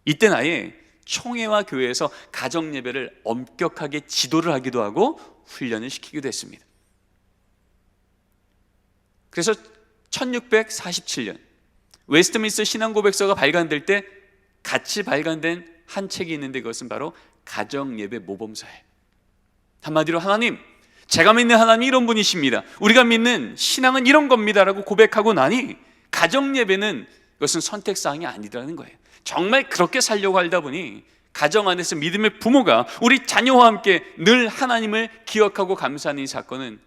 이때는 아예 총회와 교회에서 가정 예배를 엄격하게 지도를 하기도 하고 훈련을 시키기도 했습니다. 그래서 1647년 웨스트민스터 신앙고백서가 발간될 때 같이 발간된 한 책이 있는데 그것은 바로 가정예배 모범서예요. 한마디로 하나님, 제가 믿는 하나님이 이런 분이십니다, 우리가 믿는 신앙은 이런 겁니다 라고 고백하고 나니 가정예배는 그것은 선택사항이 아니라는 거예요. 정말 그렇게 살려고 하다 보니 가정 안에서 믿음의 부모가 우리 자녀와 함께 늘 하나님을 기억하고 감사하는 이 사건은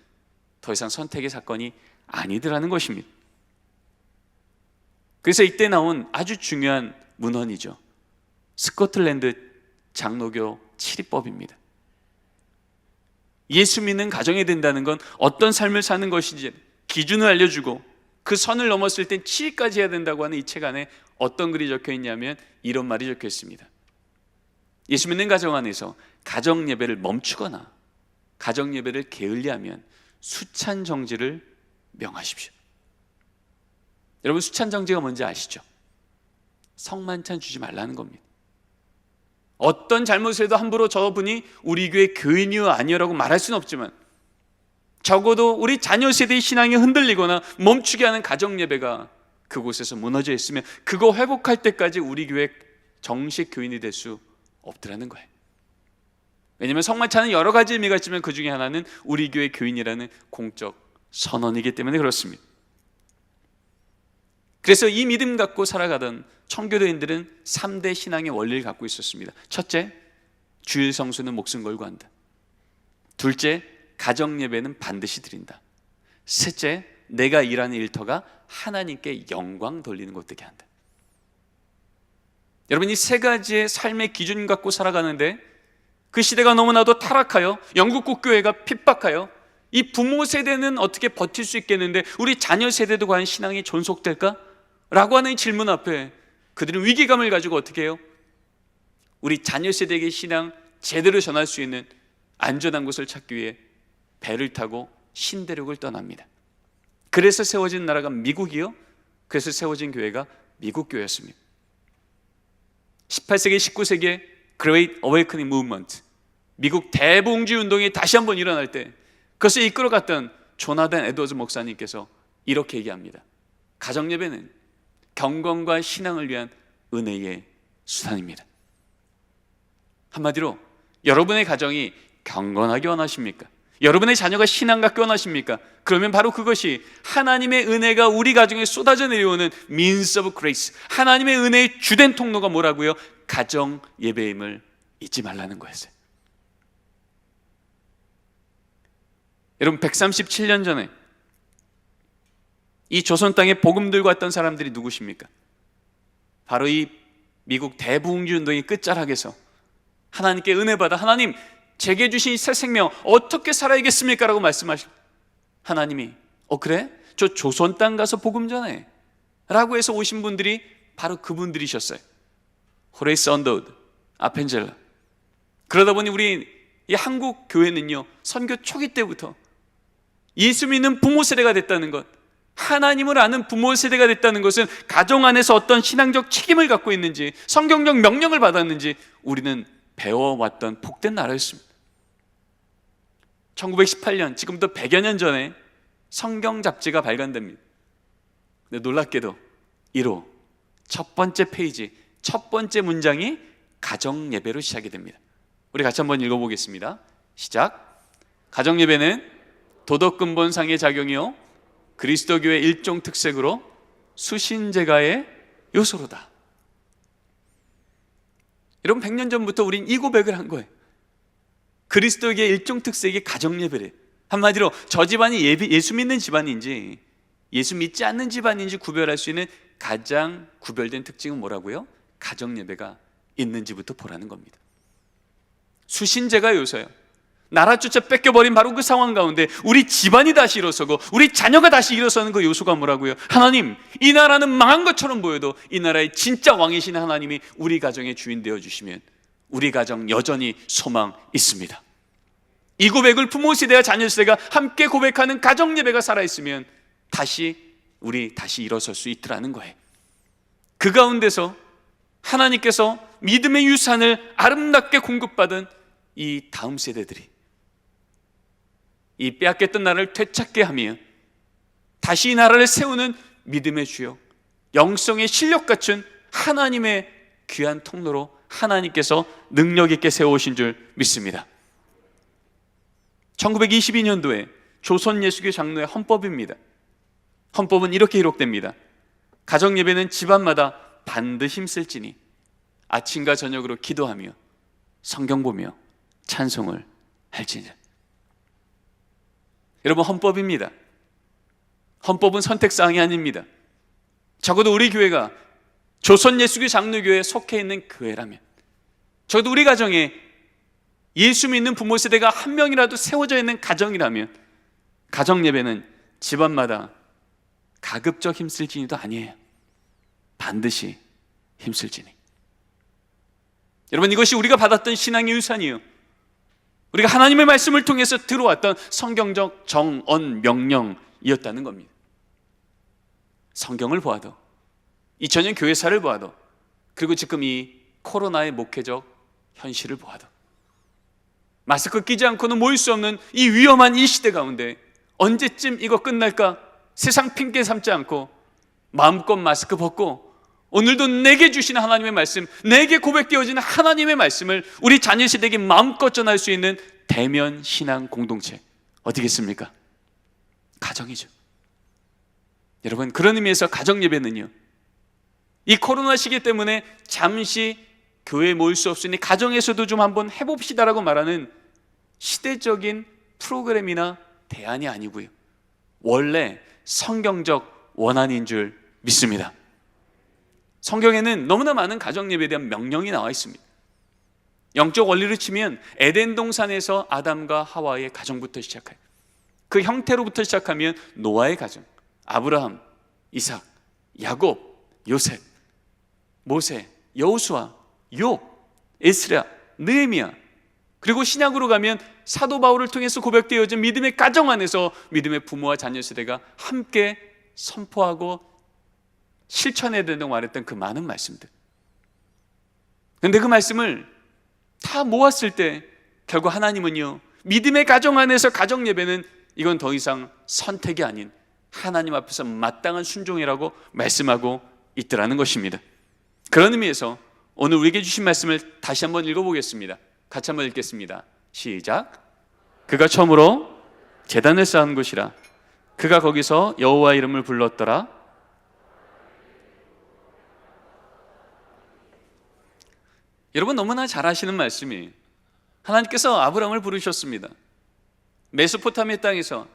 더 이상 선택의 사건이 아니더라는 것입니다. 그래서 이때 나온 아주 중요한 문헌이죠. 스코틀랜드 장로교 7위법입니다. 예수 믿는 가정이 된다는 건 어떤 삶을 사는 것인지 기준을 알려주고 그 선을 넘었을 땐 7위까지 해야 된다고 하는 이 책 안에 어떤 글이 적혀 있냐면 이런 말이 적혀 있습니다. 예수 믿는 가정 안에서 가정 예배를 멈추거나 가정 예배를 게을리하면 수찬 정지를 명하십시오. 여러분, 수찬 정지가 뭔지 아시죠? 성만찬 주지 말라는 겁니다. 어떤 잘못을 해도 함부로 저분이 우리 교회 교인이요 아니요라고 말할 수는 없지만 적어도 우리 자녀 세대의 신앙이 흔들리거나 멈추게 하는 가정 예배가 그곳에서 무너져 있으면 그거 회복할 때까지 우리 교회 정식 교인이 될 수 없더라는 거예요. 왜냐하면 성만찬은 여러 가지 의미가 있지만 그 중에 하나는 우리 교회 교인이라는 공적 선언이기 때문에 그렇습니다. 그래서 이 믿음 갖고 살아가던 청교도인들은 3대 신앙의 원리를 갖고 있었습니다. 첫째, 주일 성수는 목숨 걸고 한다. 둘째, 가정 예배는 반드시 드린다. 셋째, 내가 일하는 일터가 하나님께 영광 돌리는 곳 되게 한다. 여러분, 이 세 가지의 삶의 기준 갖고 살아가는데 그 시대가 너무나도 타락하여 영국 국교회가 핍박하여 이 부모 세대는 어떻게 버틸 수 있겠는데 우리 자녀 세대도 과연 신앙이 존속될까? 라고 하는 질문 앞에 그들은 위기감을 가지고 어떻게 해요? 우리 자녀 세대에게 신앙 제대로 전할 수 있는 안전한 곳을 찾기 위해 배를 타고 신대륙을 떠납니다. 그래서 세워진 나라가 미국이요, 그래서 세워진 교회가 미국 교회였습니다. 18세기, 19세기의 Great Awakening Movement, 미국 대봉지 운동이 다시 한번 일어날 때 그것을 이끌어갔던 조나단 에드워즈 목사님께서 이렇게 얘기합니다. 가정예배는 경건과 신앙을 위한 은혜의 수단입니다. 한마디로 여러분의 가정이 경건하게 원하십니까? 여러분의 자녀가 신앙 갖게 원하십니까? 그러면 바로 그것이 하나님의 은혜가 우리 가정에 쏟아져 내려오는 means of grace, 하나님의 은혜의 주된 통로가 뭐라고요? 가정 예배임을 잊지 말라는 거였어요. 여러분, 137년 전에 이 조선 땅에 복음 들고 왔던 사람들이 누구십니까? 바로 이 미국 대부흥지 운동의 끝자락에서 하나님께 은혜 받아 하나님 제게 주신 이 새 생명 어떻게 살아야겠습니까? 라고 말씀하시 하나님이 그래? 저 조선 땅 가서 복음 전해 라고 해서 오신 분들이 바로 그분들이셨어요. 호레이스 언더우드, 아펜젤러. 그러다 보니 우리 이 한국 교회는요, 선교 초기 때부터 예수 믿는 부모 세대가 됐다는 것, 하나님을 아는 부모 세대가 됐다는 것은 가정 안에서 어떤 신앙적 책임을 갖고 있는지, 성경적 명령을 받았는지 우리는 배워왔던 복된 나라였습니다. 1918년, 지금부터 100여 년 전에 성경 잡지가 발간됩니다. 근데 놀랍게도 1호 첫 번째 페이지, 첫 번째 문장이 가정 예배로 시작이 됩니다. 우리 같이 한번 읽어보겠습니다. 시작. 가정 예배는 도덕 근본상의 작용이요 그리스도교의 일종 특색으로 수신제가의 요소로다. 여러분, 100년 전부터 우린 이 고백을 한 거예요. 그리스도교의 일종 특색이 가정 예배래. 한마디로 저 집안이 예수 믿는 집안인지 예수 믿지 않는 집안인지 구별할 수 있는 가장 구별된 특징은 뭐라고요? 가정 예배가 있는지부터 보라는 겁니다. 수신제가 요소예요. 나라조차 뺏겨버린 바로 그 상황 가운데 우리 집안이 다시 일어서고 우리 자녀가 다시 일어서는 그 요소가 뭐라고요? 하나님, 이 나라는 망한 것처럼 보여도 이 나라의 진짜 왕이신 하나님이 우리 가정의 주인 되어주시면 우리 가정 여전히 소망 있습니다. 이 고백을 부모 세대와 자녀 세대가 함께 고백하는 가정 예배가 살아있으면 우리 다시 일어설 수 있더라는 거예요. 그 가운데서 하나님께서 믿음의 유산을 아름답게 공급받은 이 다음 세대들이 이 빼앗겼던 나라를 되찾게 하며 다시 이 나라를 세우는 믿음의 주역, 영성의 실력 갖춘 하나님의 귀한 통로로 하나님께서 능력 있게 세워오신 줄 믿습니다. 1922년도에 조선 예수교 장로의 헌법입니다. 헌법은 이렇게 기록됩니다. 가정 예배는 집안마다 반드시 힘쓸지니 아침과 저녁으로 기도하며 성경 보며 찬송을 할지니라. 여러분, 헌법입니다. 헌법은 선택사항이 아닙니다. 적어도 우리 교회가 조선 예수교 장로교회에 속해 있는 교회라면, 적어도 우리 가정에 예수 믿는 부모 세대가 한 명이라도 세워져 있는 가정이라면 가정 예배는 집안마다 가급적 힘쓸지니도 아니에요. 반드시 힘쓸지니. 여러분, 이것이 우리가 받았던 신앙의 유산이에요. 우리가 하나님의 말씀을 통해서 들어왔던 성경적 정언 명령이었다는 겁니다. 성경을 보아도, 2000년 교회사를 보아도, 그리고 지금 이 코로나의 목회적 현실을 보아도 마스크 끼지 않고는 모일 수 없는 이 위험한 이 시대 가운데 언제쯤 이거 끝날까 세상 핑계 삼지 않고 마음껏 마스크 벗고 오늘도 내게 주시는 하나님의 말씀, 내게 고백되어지는 하나님의 말씀을 우리 자녀 세대에게 마음껏 전할 수 있는 대면 신앙 공동체 어디겠습니까? 가정이죠. 여러분, 그런 의미에서 가정 예배는요, 이 코로나 시기 때문에 잠시 교회에 모일 수 없으니 가정에서도 좀 한번 해봅시다라고 말하는 시대적인 프로그램이나 대안이 아니고요, 원래 성경적 원한인 줄 믿습니다. 성경에는 너무나 많은 가정 예배에 대한 명령이 나와 있습니다. 영적 원리로 치면 에덴 동산에서 아담과 하와의 가정부터 시작해요. 그 형태로부터 시작하면 노아의 가정, 아브라함, 이삭, 야곱, 요셉, 모세, 여호수아, 욥, 에스라, 느헤미야, 그리고 신약으로 가면 사도 바울을 통해서 고백되어진 믿음의 가정 안에서 믿음의 부모와 자녀 세대가 함께 선포하고 실천해야 된다고 말했던 그 많은 말씀들. 그런데 그 말씀을 다 모았을 때 결국 하나님은요, 믿음의 가정 안에서 가정 예배는 이건 더 이상 선택이 아닌 하나님 앞에서 마땅한 순종이라고 말씀하고 있더라는 것입니다. 그런 의미에서 오늘 우리에게 주신 말씀을 다시 한번 읽어보겠습니다. 같이 한번 읽겠습니다. 시작. 그가 처음으로 제단을 쌓은 곳이라. 그가 거기서 여호와 이름을 불렀더라. 여러분 너무나 잘 아시는 말씀이, 하나님께서 아브라함을 부르셨습니다. 메소포타미아 땅에서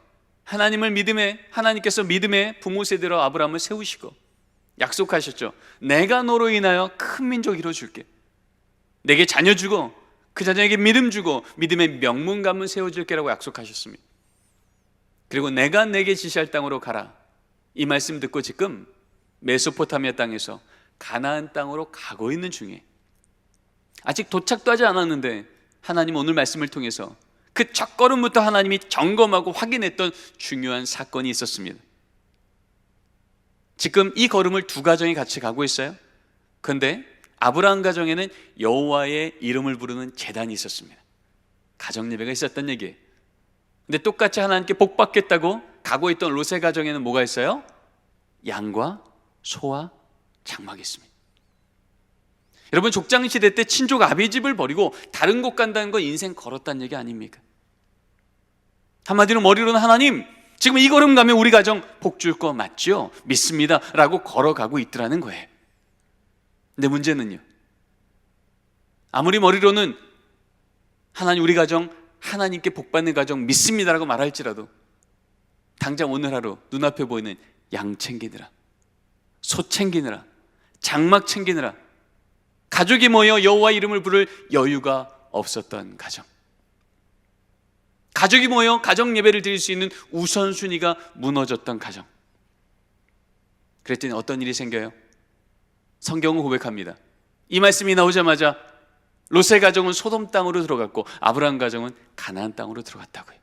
하나님께서 믿음의 부모 세대로 아브라함을 세우시고 약속하셨죠. 내가 너로 인하여 큰 민족 이루어줄게. 내게 자녀 주고 그 자녀에게 믿음 주고 믿음의 명문 가문 세워줄게라고 약속하셨습니다. 그리고 내가 내게 지시할 땅으로 가라. 이 말씀 듣고 지금 메소포타미아 땅에서 가나안 땅으로 가고 있는 중에 아직 도착도 하지 않았는데 하나님 오늘 말씀을 통해서 그 첫걸음부터 하나님이 점검하고 확인했던 중요한 사건이 있었습니다. 지금 이 걸음을 두 가정이 같이 가고 있어요. 그런데 아브라함 가정에는 여호와의 이름을 부르는 제단이 있었습니다. 가정 예배가 있었던 얘기예요. 근데 똑같이 하나님께 복 받겠다고 가고 있던 롯의 가정에는 뭐가 있어요? 양과 소와 장막이 있습니다. 여러분 족장시대 때 친족 아비집을 버리고 다른 곳 간다는 건 인생 걸었다는 얘기 아닙니까? 한마디로 머리로는 하나님 지금 이 걸음 가면 우리 가정 복 줄 거 맞죠? 믿습니다 라고 걸어가고 있더라는 거예요. 근데 문제는요, 아무리 머리로는 하나님 우리 가정 하나님께 복 받는 가정 믿습니다라고 말할지라도 당장 오늘 하루 눈앞에 보이는 양 챙기느라, 소 챙기느라, 장막 챙기느라 가족이 모여 여호와 이름을 부를 여유가 없었던 가정, 가족이 모여 가정 예배를 드릴 수 있는 우선순위가 무너졌던 가정. 그랬더니 어떤 일이 생겨요? 성경은 고백합니다. 이 말씀이 나오자마자 롯의 가정은 소돔 땅으로 들어갔고 아브라함 가정은 가나안 땅으로 들어갔다고요.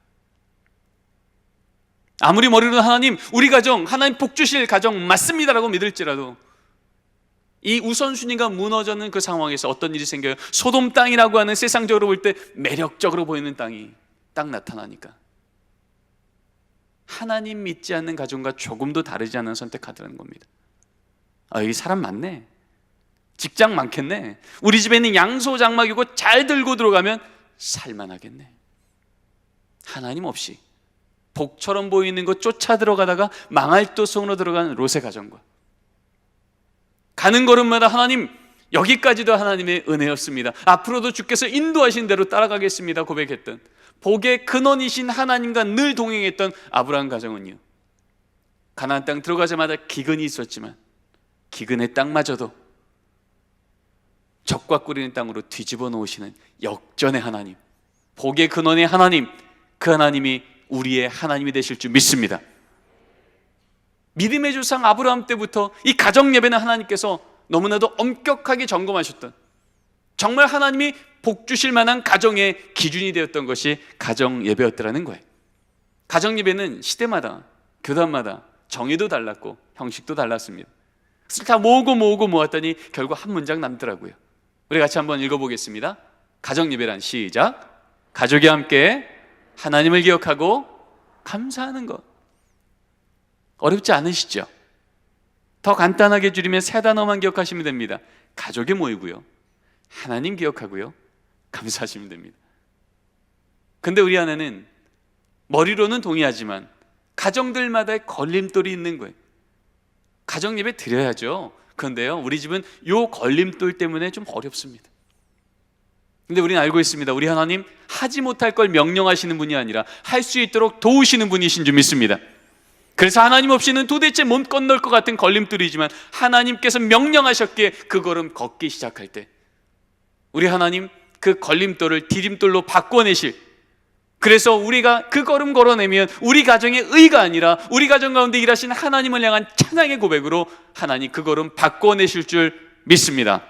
아무리 머리로 하나님 우리 가정 하나님 복 주실 가정 맞습니다라고 믿을지라도 이 우선순위가 무너졌는 그 상황에서 어떤 일이 생겨요? 소돔 땅이라고 하는 세상적으로 볼 때 매력적으로 보이는 땅이 딱 나타나니까 하나님 믿지 않는 가정과 조금도 다르지 않은 선택하더라는 겁니다. 아, 여기 사람 많네, 직장 많겠네, 우리 집에는 양소 장막이고 잘 들고 들어가면 살만하겠네. 하나님 없이 복처럼 보이는 것 쫓아 들어가다가 망할도성으로 들어가는 롯의 가정과 가는 걸음마다 하나님 여기까지도 하나님의 은혜였습니다, 앞으로도 주께서 인도하신 대로 따라가겠습니다 고백했던 복의 근원이신 하나님과 늘 동행했던 아브라함 가정은요, 가나안 땅 들어가자마자 기근이 있었지만 기근의 땅마저도 적과 꿀리는 땅으로 뒤집어 놓으시는 역전의 하나님, 복의 근원의 하나님, 그 하나님이 우리의 하나님이 되실 줄 믿습니다. 믿음의 조상 아브라함 때부터 이 가정 예배는 하나님께서 너무나도 엄격하게 점검하셨던, 정말 하나님이 복 주실 만한 가정의 기준이 되었던 것이 가정 예배였더라는 거예요. 가정 예배는 시대마다 교단마다 정의도 달랐고 형식도 달랐습니다. 그래서 다 모으고 모았더니 결국 한 문장 남더라고요. 우리 같이 한번 읽어보겠습니다. 가정 예배란 시작. 가족이 함께 하나님을 기억하고 감사하는 것. 어렵지 않으시죠? 더 간단하게 줄이면 세 단어만 기억하시면 됩니다. 가족이 모이고요, 하나님 기억하고요, 감사하시면 됩니다. 근데 우리 안에는 머리로는 동의하지만 가정들마다의 걸림돌이 있는 거예요. 가정 예배 드려야죠. 그런데요, 우리 집은 요 걸림돌 때문에 좀 어렵습니다. 근데 우리는 알고 있습니다. 우리 하나님 하지 못할 걸 명령하시는 분이 아니라 할 수 있도록 도우시는 분이신 줄 믿습니다. 그래서 하나님 없이는 도대체 못 건널 것 같은 걸림돌이지만 하나님께서 명령하셨기에 그 걸음 걷기 시작할 때 우리 하나님 그 걸림돌을 디딤돌로 바꿔내실, 그래서 우리가 그 걸음 걸어내면 우리 가정의 의가 아니라 우리 가정 가운데 일하신 하나님을 향한 찬양의 고백으로 하나님 그 걸음 바꿔내실 줄 믿습니다.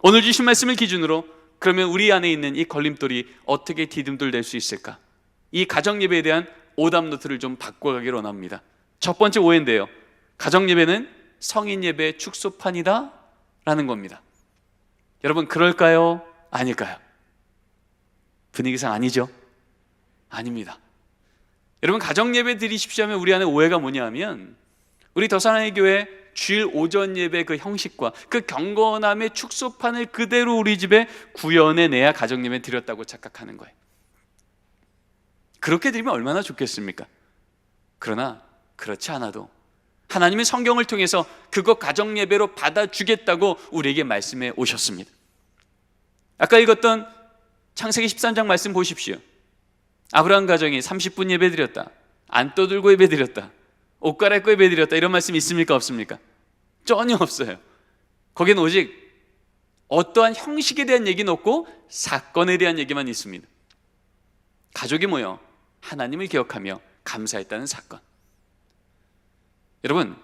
오늘 주신 말씀을 기준으로 그러면 우리 안에 있는 이 걸림돌이 어떻게 디딤돌 될 수 있을까? 이 가정 예배에 대한 오답 노트를 좀 바꿔가기를 원합니다. 첫 번째 오해인데요, 가정 예배는 성인 예배 축소판이다 라는 겁니다. 여러분, 그럴까요? 아닐까요? 분위기상 아니죠? 아닙니다. 여러분, 가정 예배 드리십시오 하면 우리 안에 오해가 뭐냐 하면 우리 더사랑의 교회 주일 오전 예배 그 형식과 그 경건함의 축소판을 그대로 우리 집에 구현해내야 가정 예배 드렸다고 착각하는 거예요. 그렇게 드리면 얼마나 좋겠습니까? 그러나 그렇지 않아도 하나님의 성경을 통해서 그것 가정 예배로 받아주겠다고 우리에게 말씀해 오셨습니다. 아까 읽었던 창세기 13장 말씀 보십시오. 아브라함 가정이 30분 예배 드렸다, 안 떠들고 예배 드렸다, 옷 갈아입고 예배 드렸다, 이런 말씀 있습니까? 없습니까? 전혀 없어요. 거기는 오직 어떠한 형식에 대한 얘기는 없고 사건에 대한 얘기만 있습니다. 가족이 모여 하나님을 기억하며 감사했다는 사건. 여러분,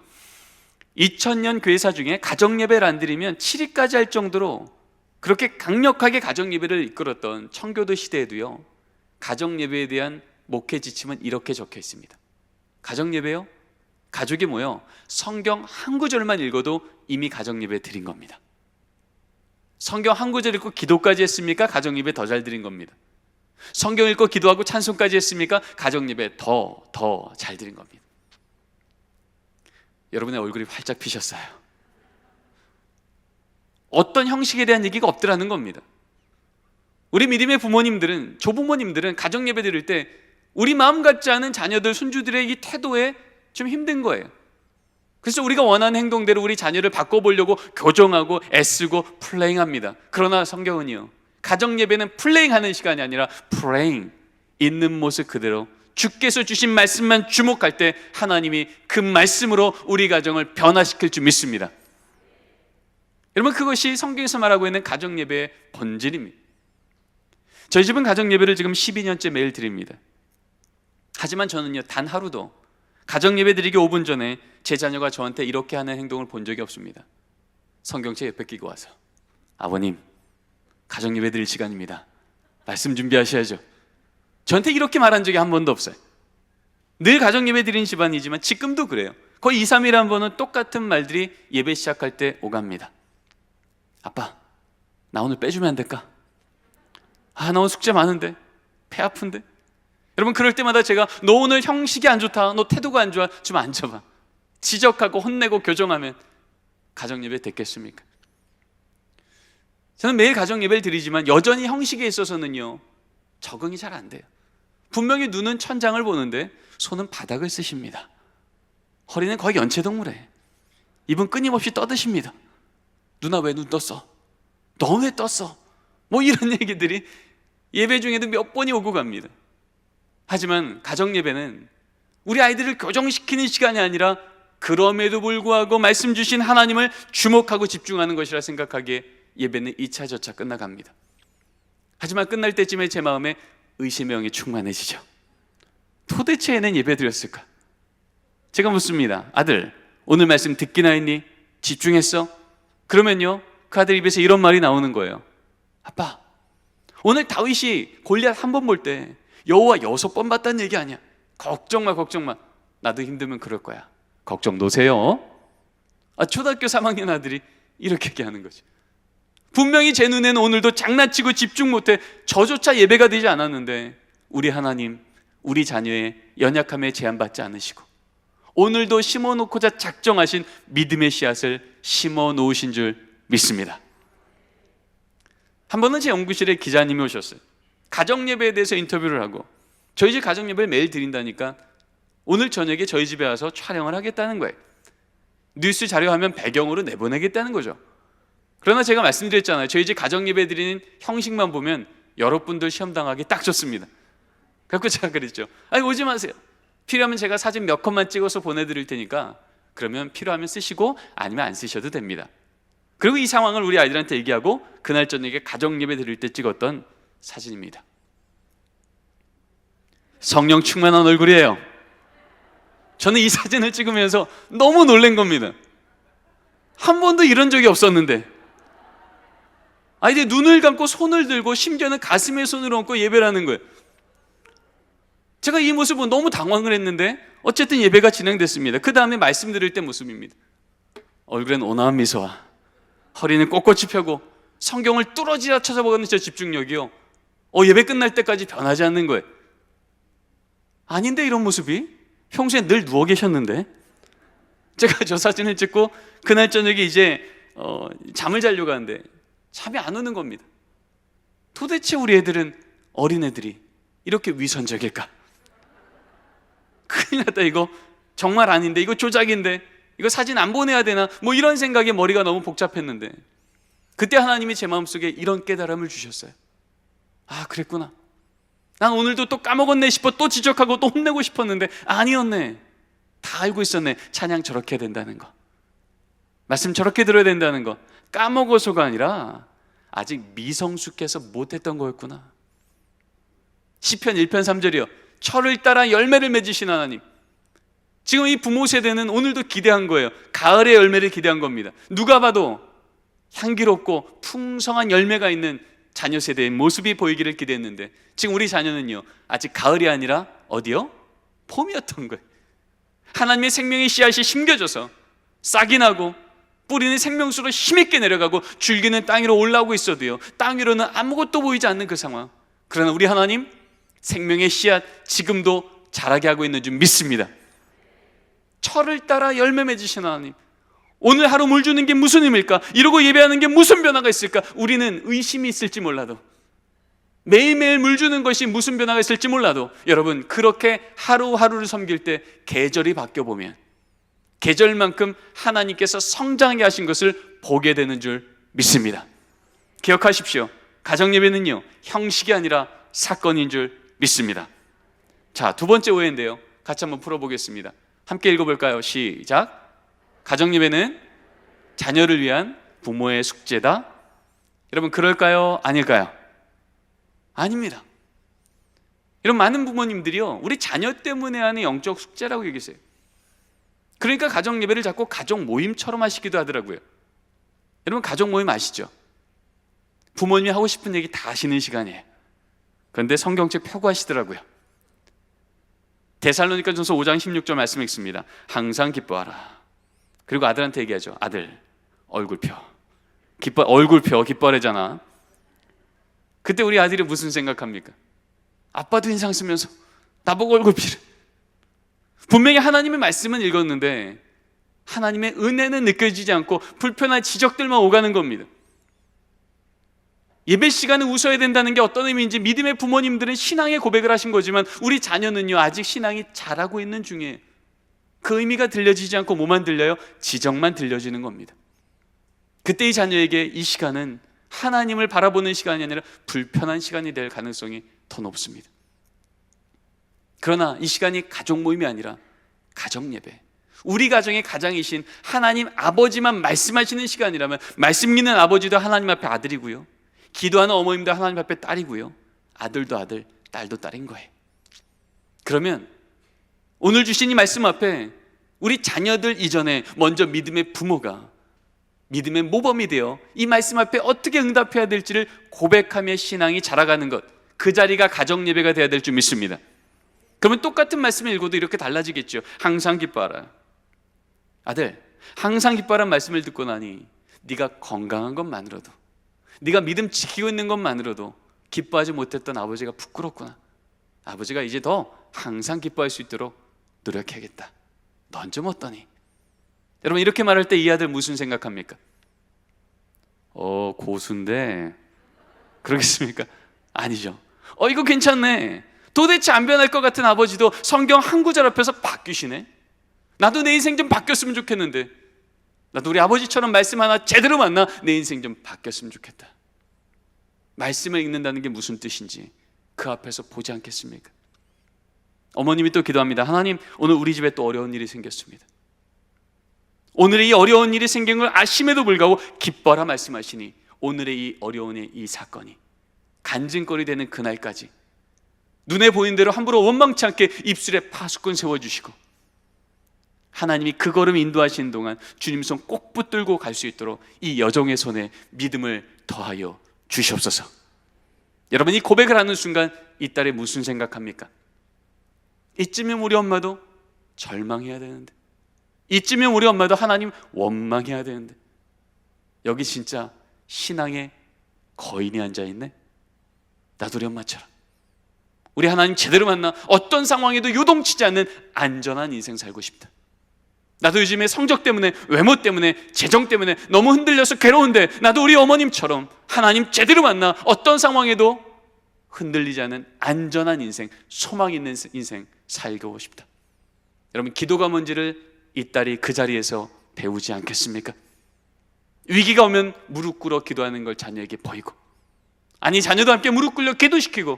2000년 교회사 중에 가정 예배를 안 드리면 7위까지 할 정도로 그렇게 강력하게 가정 예배를 이끌었던 청교도 시대에도요, 가정 예배에 대한 목회 지침은 이렇게 적혀 있습니다. 가정 예배요, 가족이 모여 성경 한 구절만 읽어도 이미 가정 예배 드린 겁니다. 성경 한 구절 읽고 기도까지 했습니까? 가정 예배 더 잘 드린 겁니다. 성경 읽고 기도하고 찬송까지 했습니까? 가정 예배 더 잘 드린 겁니다. 여러분의 얼굴이 활짝 피셨어요. 어떤 형식에 대한 얘기가 없더라는 겁니다. 우리 믿음의 부모님들은, 조부모님들은 가정 예배 드릴 때 우리 마음 같지 않은 자녀들, 손주들의 이 태도에 좀 힘든 거예요. 그래서 우리가 원하는 행동대로 우리 자녀를 바꿔보려고 교정하고 애쓰고 플레잉합니다. 그러나 성경은요, 가정 예배는 플레잉하는 시간이 아니라 프레잉, 있는 모습 그대로 주께서 주신 말씀만 주목할 때 하나님이 그 말씀으로 우리 가정을 변화시킬 줄 믿습니다. 여러분, 그것이 성경에서 말하고 있는 가정 예배의 본질입니다. 저희 집은 가정 예배를 지금 12년째 매일 드립니다. 하지만 저는요, 단 하루도 가정 예배 드리기 5분 전에 제 자녀가 저한테 이렇게 하는 행동을 본 적이 없습니다. 성경책 옆에 끼고 와서, 아버님, 가정 예배 드릴 시간입니다, 말씀 준비하셔야죠. 저한테 이렇게 말한 적이 한 번도 없어요. 늘 가정 예배 드리는 집안이지만 지금도 그래요. 거의 2, 3일에 한 번은 똑같은 말들이 예배 시작할 때 오갑니다. 아빠, 나 오늘 빼주면 안 될까? 나 오늘 숙제 많은데, 배 아픈데. 여러분, 그럴 때마다 제가 너 오늘 형식이 안 좋다, 너 태도가 안 좋아, 좀 앉아봐. 지적하고 혼내고 교정하면 가정 예배 됐겠습니까? 저는 매일 가정 예배를 드리지만 여전히 형식에 있어서는요, 적응이 잘 안 돼요. 분명히 눈은 천장을 보는데 손은 바닥을 쓰십니다. 허리는 거의 연체동물에, 입은 끊임없이 떠드십니다. 누나 왜 눈 떴어? 너 왜 떴어? 뭐 이런 얘기들이 예배 중에도 몇 번이 오고 갑니다. 하지만 가정 예배는 우리 아이들을 교정시키는 시간이 아니라 그럼에도 불구하고 말씀 주신 하나님을 주목하고 집중하는 것이라 생각하기에 예배는 2차 저차 끝나갑니다. 하지만 끝날 때쯤에 제 마음에 의심의 영이 충만해지죠. 도대체 얘는 예배 드렸을까? 제가 묻습니다. 아들, 오늘 말씀 듣기나 했니? 집중했어? 그러면요, 그 아들 입에서 이런 말이 나오는 거예요. 아빠, 오늘 다윗이 골리앗 한 번 볼 때 여호와 6번 봤다는 얘기 아니야. 걱정 마, 걱정 마. 나도 힘들면 그럴 거야. 걱정 노세요. 초등학교 3학년 아들이 이렇게 얘기하는 거죠. 분명히 제 눈에는 오늘도 장난치고 집중 못해 저조차 예배가 되지 않았는데 우리 하나님, 우리 자녀의 연약함에 제한받지 않으시고 오늘도 심어놓고자 작정하신 믿음의 씨앗을 심어놓으신 줄 믿습니다. 한 번은 제 연구실에 기자님이 오셨어요. 가정예배에 대해서 인터뷰를 하고 저희 집 가정예배를 매일 드린다니까 오늘 저녁에 저희 집에 와서 촬영을 하겠다는 거예요. 뉴스 자료화면 배경으로 내보내겠다는 거죠. 그러나 제가 말씀드렸잖아요. 저희 집 가정예배 드리는 형식만 보면 여러분들 시험 당하기 딱 좋습니다. 그래서 제가 그랬죠. 아니, 오지 마세요. 필요하면 제가 사진 몇 컷만 찍어서 보내드릴 테니까 그러면 필요하면 쓰시고 아니면 안 쓰셔도 됩니다. 그리고 이 상황을 우리 아이들한테 얘기하고 그날 저녁에 가정예배 드릴 때 찍었던 사진입니다. 성령 충만한 얼굴이에요. 저는 이 사진을 찍으면서 너무 놀란 겁니다. 한 번도 이런 적이 없었는데 아이들이 눈을 감고 손을 들고 심지어는 가슴에 손을 얹고 예배를 하는 거예요. 제가 이 모습은 너무 당황을 했는데 어쨌든 예배가 진행됐습니다. 그 다음에 말씀드릴 때 모습입니다. 얼굴엔 온화한 미소와 허리는 꼿꼿이 펴고 성경을 뚫어지라 찾아보는 저 집중력이요, 예배 끝날 때까지 변하지 않는 거예요. 아닌데 이런 모습이? 평소에 늘 누워 계셨는데. 제가 저 사진을 찍고 그날 저녁에 이제 잠을 자려고 하는데 잠이 안 오는 겁니다. 도대체 우리 애들은, 어린애들이 이렇게 위선적일까? 큰일 났다, 이거 정말 아닌데, 이거 조작인데, 이거 사진 안 보내야 되나, 뭐 이런 생각에 머리가 너무 복잡했는데 그때 하나님이 제 마음속에 이런 깨달음을 주셨어요. 아, 그랬구나. 난 오늘도 또 까먹었네 싶어 또 지적하고 또 혼내고 싶었는데 아니었네. 다 알고 있었네. 찬양 저렇게 해야 된다는 거, 말씀 저렇게 들어야 된다는 거, 까먹어서가 아니라 아직 미성숙해서 못했던 거였구나. 시편 1편 3절이요, 철을 따라 열매를 맺으신 하나님. 지금 이 부모 세대는 오늘도 기대한 거예요. 가을의 열매를 기대한 겁니다. 누가 봐도 향기롭고 풍성한 열매가 있는 자녀 세대의 모습이 보이기를 기대했는데 지금 우리 자녀는요, 아직 가을이 아니라 어디요? 봄이었던 거예요. 하나님의 생명의 씨앗이 심겨져서 싹이 나고 뿌리는 생명수로 힘있게 내려가고 줄기는 땅 위로 올라오고 있어도요, 땅 위로는 아무것도 보이지 않는 그 상황. 그러나 우리 하나님 생명의 씨앗 지금도 자라게 하고 있는 줄 믿습니다. 철을 따라 열매 맺으신 하나님, 오늘 하루 물 주는 게 무슨 의미일까? 이러고 예배하는 게 무슨 변화가 있을까? 우리는 의심이 있을지 몰라도, 매일매일 물 주는 것이 무슨 변화가 있을지 몰라도, 여러분, 그렇게 하루하루를 섬길 때 계절이 바뀌어보면 계절만큼 하나님께서 성장하게 하신 것을 보게 되는 줄 믿습니다. 기억하십시오. 가정예배는요, 형식이 아니라 사건인 줄 믿습니다. 자, 두 번째 오해인데요, 같이 한번 풀어보겠습니다. 함께 읽어볼까요? 시작. 가정예배는 자녀를 위한 부모의 숙제다. 여러분, 그럴까요? 아닐까요? 아닙니다. 이런 많은 부모님들이요, 우리 자녀 때문에 하는 영적 숙제라고 얘기했어요. 그러니까 가정예배를 자꾸 가족 모임처럼 하시기도 하더라고요. 여러분, 가족 모임 아시죠? 부모님이 하고 싶은 얘기 다 하시는 시간이에요. 그런데 성경책 펴고 하시더라고요. 데살로니가전서 5장 16절 말씀 읽습니다. 항상 기뻐하라. 그리고 아들한테 얘기하죠. 아들, 얼굴 펴. 얼굴 펴. 기뻐하래잖아. 그때 우리 아들이 무슨 생각합니까? 아빠도 인상 쓰면서 나보고 얼굴 피래. 분명히 하나님의 말씀은 읽었는데 하나님의 은혜는 느껴지지 않고 불편한 지적들만 오가는 겁니다. 예배 시간에 웃어야 된다는 게 어떤 의미인지 믿음의 부모님들은 신앙의 고백을 하신 거지만 우리 자녀는요, 아직 신앙이 자라고 있는 중에 그 의미가 들려지지 않고 뭐만 들려요? 지적만 들려지는 겁니다. 그때 이 자녀에게 이 시간은 하나님을 바라보는 시간이 아니라 불편한 시간이 될 가능성이 더 높습니다. 그러나 이 시간이 가족 모임이 아니라 가정 예배, 우리 가정의 가장이신 하나님 아버지만 말씀하시는 시간이라면, 말씀 믿는 아버지도 하나님 앞에 아들이고요, 기도하는 어머님도 하나님 앞에 딸이고요, 아들도 아들, 딸도 딸인 거예요. 그러면 오늘 주신 이 말씀 앞에 우리 자녀들 이전에 먼저 믿음의 부모가, 믿음의 모범이 되어 이 말씀 앞에 어떻게 응답해야 될지를 고백하며 신앙이 자라가는 것, 그 자리가 가정 예배가 되어야 될 줄 믿습니다. 그러면 똑같은 말씀을 읽어도 이렇게 달라지겠죠. 항상 기뻐하라. 아들, 항상 기뻐하라는 말씀을 듣고 나니 네가 건강한 것만으로도, 네가 믿음 지키고 있는 것만으로도 기뻐하지 못했던 아버지가 부끄럽구나. 아버지가 이제 더 항상 기뻐할 수 있도록 노력해야겠다. 넌 좀 어떠니? 여러분, 이렇게 말할 때 이 아들 무슨 생각합니까? 고수인데 그러겠습니까? 아니죠. 이거 괜찮네. 도대체 안 변할 것 같은 아버지도 성경 한 구절 앞에서 바뀌시네. 나도 내 인생 좀 바뀌었으면 좋겠는데 나도 우리 아버지처럼 말씀 하나 제대로 만나 내 인생 좀 바뀌었으면 좋겠다. 말씀을 읽는다는 게 무슨 뜻인지 그 앞에서 보지 않겠습니까? 어머님이 또 기도합니다. 하나님, 오늘 우리 집에 또 어려운 일이 생겼습니다. 오늘의 이 어려운 일이 생긴 걸 아심에도 불구하고 기뻐라 말씀하시니 오늘의 이 어려운 이 사건이 간증거리 되는 그날까지 눈에 보이는 대로 함부로 원망치 않게 입술에 파수꾼 세워주시고 하나님이 그 걸음 인도하시는 동안 주님 손 꼭 붙들고 갈 수 있도록 이 여종의 손에 믿음을 더하여 주시옵소서. 여러분, 이 고백을 하는 순간 이 딸이 무슨 생각합니까? 이쯤이면 우리 엄마도 절망해야 되는데, 이쯤이면 우리 엄마도 하나님 원망해야 되는데, 여기 진짜 신앙의 거인이 앉아있네. 나도 우리 엄마처럼 우리 하나님 제대로 만나 어떤 상황에도 요동치지 않는 안전한 인생 살고 싶다. 나도 요즘에 성적 때문에, 외모 때문에, 재정 때문에 너무 흔들려서 괴로운데 나도 우리 어머님처럼 하나님 제대로 만나 어떤 상황에도 흔들리지 않는 안전한 인생, 소망 있는 인생 살고 싶다. 여러분, 기도가 뭔지를 이 딸이 그 자리에서 배우지 않겠습니까? 위기가 오면 무릎 꿇어 기도하는 걸 자녀에게 보이고, 아니 자녀도 함께 무릎 꿇려 기도시키고,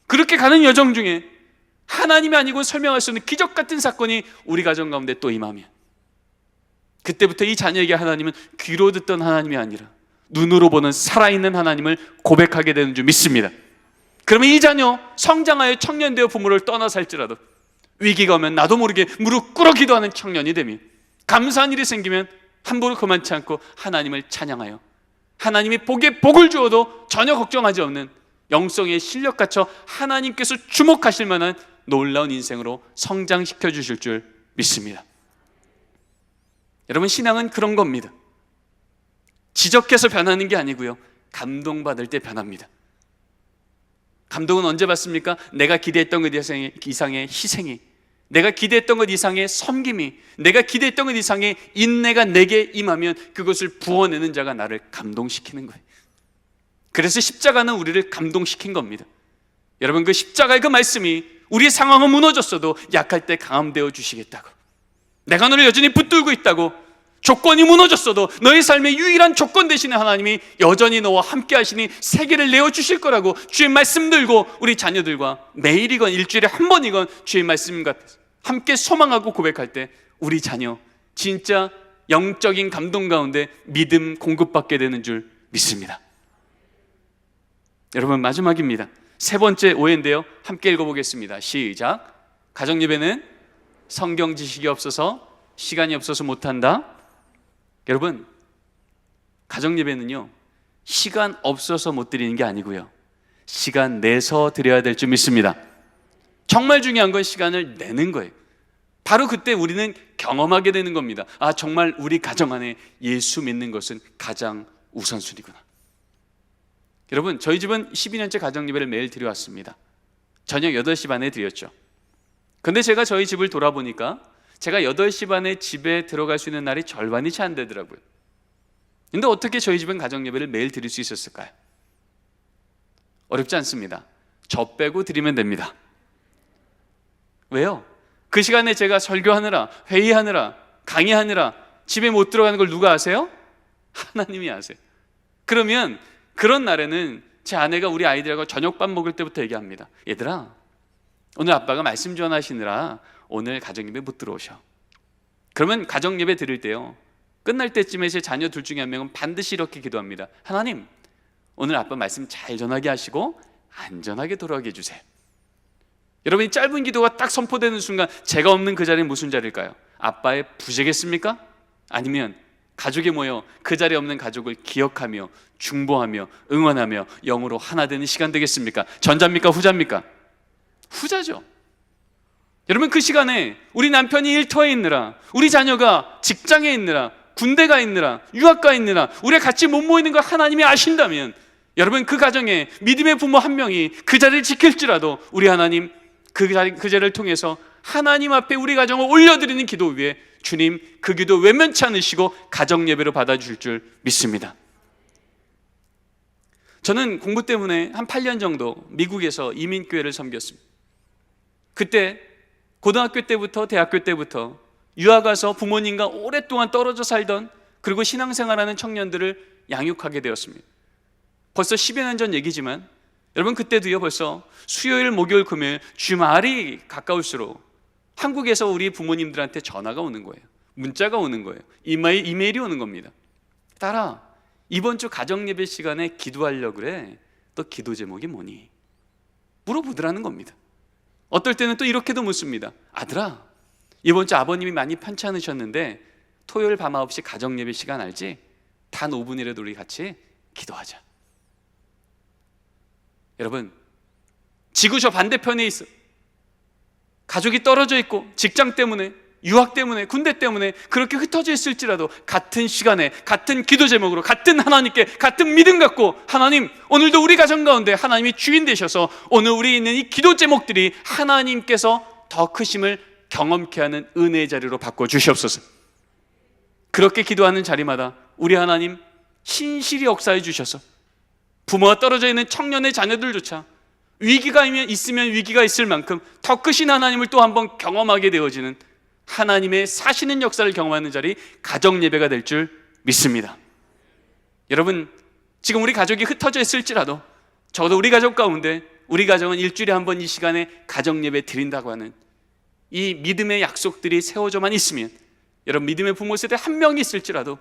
그렇게 가는 여정 중에 하나님이 아니고 설명할 수 없는 기적 같은 사건이 우리 가정 가운데 또 임하면, 그때부터 이 자녀에게 하나님은 귀로 듣던 하나님이 아니라 눈으로 보는 살아있는 하나님을 고백하게 되는 줄 믿습니다. 그러면 이 자녀 성장하여 청년 되어 부모를 떠나 살지라도 위기가 오면 나도 모르게 무릎 꿇어 기도하는 청년이 되며, 감사한 일이 생기면 함부로 그만치 않고 하나님을 찬양하여 하나님이 복에 복을 주어도 전혀 걱정하지 없는 영성의 실력 갖춰 하나님께서 주목하실 만한 놀라운 인생으로 성장시켜 주실 줄 믿습니다. 여러분, 신앙은 그런 겁니다. 지적해서 변하는 게 아니고요, 감동받을 때 변합니다. 감동은 언제 받습니까? 내가 기대했던 것 이상의 희생이, 내가 기대했던 것 이상의 섬김이, 내가 기대했던 것 이상의 인내가 내게 임하면 그것을 부어내는 자가 나를 감동시키는 거예요. 그래서 십자가는 우리를 감동시킨 겁니다. 여러분, 그 십자가의 그 말씀이 우리 상황은 무너졌어도 약할 때 강함되어 주시겠다고, 내가 너를 여전히 붙들고 있다고, 조건이 무너졌어도 너의 삶의 유일한 조건 되시는 하나님이 여전히 너와 함께 하시니 세계를 내어주실 거라고 주의 말씀 들고 우리 자녀들과 매일이건 일주일에 한 번이건 주의 말씀과 함께 소망하고 고백할 때 우리 자녀 진짜 영적인 감동 가운데 믿음 공급받게 되는 줄 믿습니다. 여러분, 마지막입니다. 세 번째 오해인데요, 함께 읽어보겠습니다. 시작. 가정예배는 성경 지식이 없어서, 시간이 없어서 못한다. 여러분, 가정예배는요, 시간 없어서 못 드리는 게 아니고요, 시간 내서 드려야 될 줄 믿습니다. 정말 중요한 건 시간을 내는 거예요. 바로 그때 우리는 경험하게 되는 겁니다. 아, 정말 우리 가정 안에 예수 믿는 것은 가장 우선순위구나. 여러분, 저희 집은 12년째 가정예배를 매일 드려왔습니다. 저녁 8시 반에 드렸죠. 근데 제가 저희 집을 돌아보니까 제가 8시 반에 집에 들어갈 수 있는 날이 절반이 채 안 되더라고요. 근데 어떻게 저희 집은 가정예배를 매일 드릴 수 있었을까요? 어렵지 않습니다. 저 빼고 드리면 됩니다. 왜요? 그 시간에 제가 설교하느라, 회의하느라, 강의하느라 집에 못 들어가는 걸 누가 아세요? 하나님이 아세요. 그러면 그런 날에는 제 아내가 우리 아이들하고 저녁밥 먹을 때부터 얘기합니다. 얘들아, 오늘 아빠가 말씀 전하시느라 오늘 가정예배 못 들어오셔. 그러면 가정예배 드릴 때요, 끝날 때쯤에 제 자녀 둘 중에 한 명은 반드시 이렇게 기도합니다. 하나님, 오늘 아빠 말씀 잘 전하게 하시고 안전하게 돌아가게 해주세요. 여러분, 이 짧은 기도가 딱 선포되는 순간 제가 없는 그 자리는 무슨 자리일까요? 아빠의 부재겠습니까? 아니면 가족이 모여 그 자리에 없는 가족을 기억하며 중보하며 응원하며 영으로 하나 되는 시간 되겠습니까? 전자입니까? 후자입니까? 후자죠. 여러분, 그 시간에 우리 남편이 일터에 있느라, 우리 자녀가 직장에 있느라, 군대가 있느라, 유학가 있느라 우리가 같이 못 모이는 걸 하나님이 아신다면, 여러분, 그 가정에 믿음의 부모 한 명이 그 자리를 지킬지라도 우리 하나님 그 자리를 통해서 하나님 앞에 우리 가정을 올려드리는 기도 위에 주님 그 기도 외면치 않으시고 가정예배로 받아주실 줄 믿습니다. 저는 공부 때문에 한 8년 정도 미국에서 이민교회를 섬겼습니다. 그때 고등학교 때부터 대학교 때부터 유학 가서 부모님과 오랫동안 떨어져 살던, 그리고 신앙생활하는 청년들을 양육하게 되었습니다. 벌써 10여 년 전 얘기지만 여러분, 그때도요, 벌써 수요일, 목요일, 금요일 주말이 가까울수록 한국에서 우리 부모님들한테 전화가 오는 거예요. 문자가 오는 거예요. 이메일이 오는 겁니다. 딸아, 이번 주 가정예배 시간에 기도하려고 그래. 너 기도 제목이 뭐니? 물어보더라는 겁니다. 어떨 때는 또 이렇게도 묻습니다. 아들아, 이번 주 아버님이 많이 편찮으셨는데 토요일 밤 9시 가정예배 시간 알지? 단 5분이라도 우리 같이 기도하자. 여러분, 지구 저 반대편에 있어 가족이 떨어져 있고, 직장 때문에, 유학 때문에, 군대 때문에 그렇게 흩어져 있을지라도 같은 시간에 같은 기도 제목으로 같은 하나님께 같은 믿음 갖고, 하나님, 오늘도 우리 가정 가운데 하나님이 주인 되셔서 오늘 우리 있는 이 기도 제목들이 하나님께서 더 크심을 경험케 하는 은혜의 자리로 바꿔주시옵소서. 그렇게 기도하는 자리마다 우리 하나님 신실히 역사해 주셔서 부모가 떨어져 있는 청년의 자녀들조차 위기가 있으면 위기가 있을 만큼 더 크신 하나님을 또 한번 경험하게 되어지는 하나님의 사시는 역사를 경험하는 자리, 가정예배가 될 줄 믿습니다. 여러분, 지금 우리 가족이 흩어져 있을지라도 적어도 우리 가족 가운데, 우리 가정은 일주일에 한 번 이 시간에 가정예배 드린다고 하는 이 믿음의 약속들이 세워져만 있으면, 여러분, 믿음의 부모 세대 한 명이 있을지라도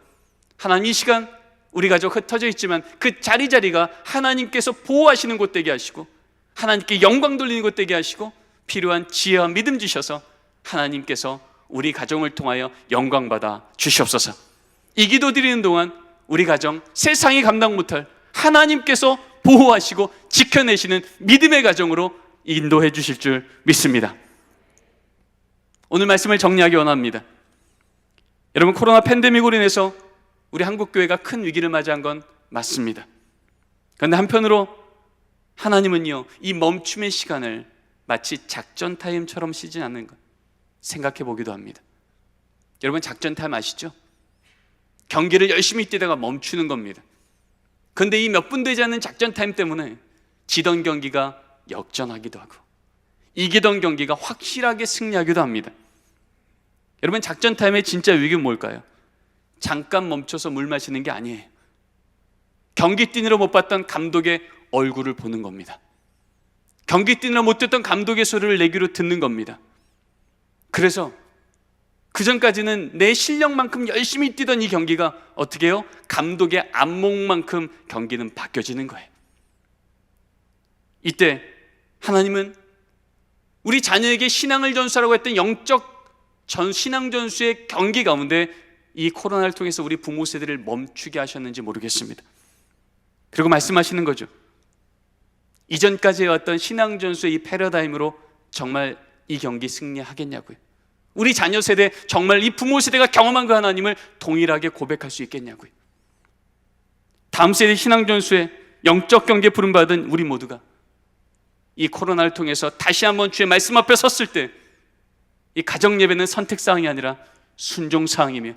하나님 이 시간 우리 가족 흩어져 있지만 그 자리자리가 하나님께서 보호하시는 곳 되게 하시고, 하나님께 영광 돌리는 곳 되게 하시고, 필요한 지혜와 믿음 주셔서 하나님께서 우리 가정을 통하여 영광 받아 주시옵소서. 이 기도 드리는 동안 우리 가정 세상이 감당 못할 하나님께서 보호하시고 지켜내시는 믿음의 가정으로 인도해 주실 줄 믿습니다. 오늘 말씀을 정리하기 원합니다. 여러분, 코로나 팬데믹으로 인해서 우리 한국교회가 큰 위기를 맞이한 건 맞습니다. 그런데 한편으로 하나님은요, 이 멈춤의 시간을 마치 작전 타임처럼 쉬지 않는 것 생각해 보기도 합니다. 여러분, 작전 타임 아시죠? 경기를 열심히 뛰다가 멈추는 겁니다. 그런데 이 몇 분 되지 않는 작전 타임 때문에 지던 경기가 역전하기도 하고, 이기던 경기가 확실하게 승리하기도 합니다. 여러분, 작전 타임의 진짜 위기는 뭘까요? 잠깐 멈춰서 물 마시는 게 아니에요. 경기 뛰느라 못 봤던 감독의 얼굴을 보는 겁니다. 경기 뛰느라 못 듣던 감독의 소리를 내 귀로 듣는 겁니다. 그래서 그전까지는 내 실력만큼 열심히 뛰던 이 경기가 어떻게 해요? 감독의 안목만큼 경기는 바뀌어지는 거예요. 이때 하나님은 우리 자녀에게 신앙을 전수하라고 했던 영적 신앙 전수의 경기 가운데 이 코로나를 통해서 우리 부모 세대를 멈추게 하셨는지 모르겠습니다. 그리고 말씀하시는 거죠. 이전까지 해왔던 신앙 전수의 이 패러다임으로 정말 이 경기 승리하겠냐고요. 우리 자녀 세대, 정말 이 부모 세대가 경험한 그 하나님을 동일하게 고백할 수 있겠냐고요. 다음 세대 신앙 전수의 영적 경기에 부름받은 우리 모두가 이 코로나를 통해서 다시 한번 주의 말씀 앞에 섰을 때 이 가정 예배는 선택사항이 아니라 순종사항이며,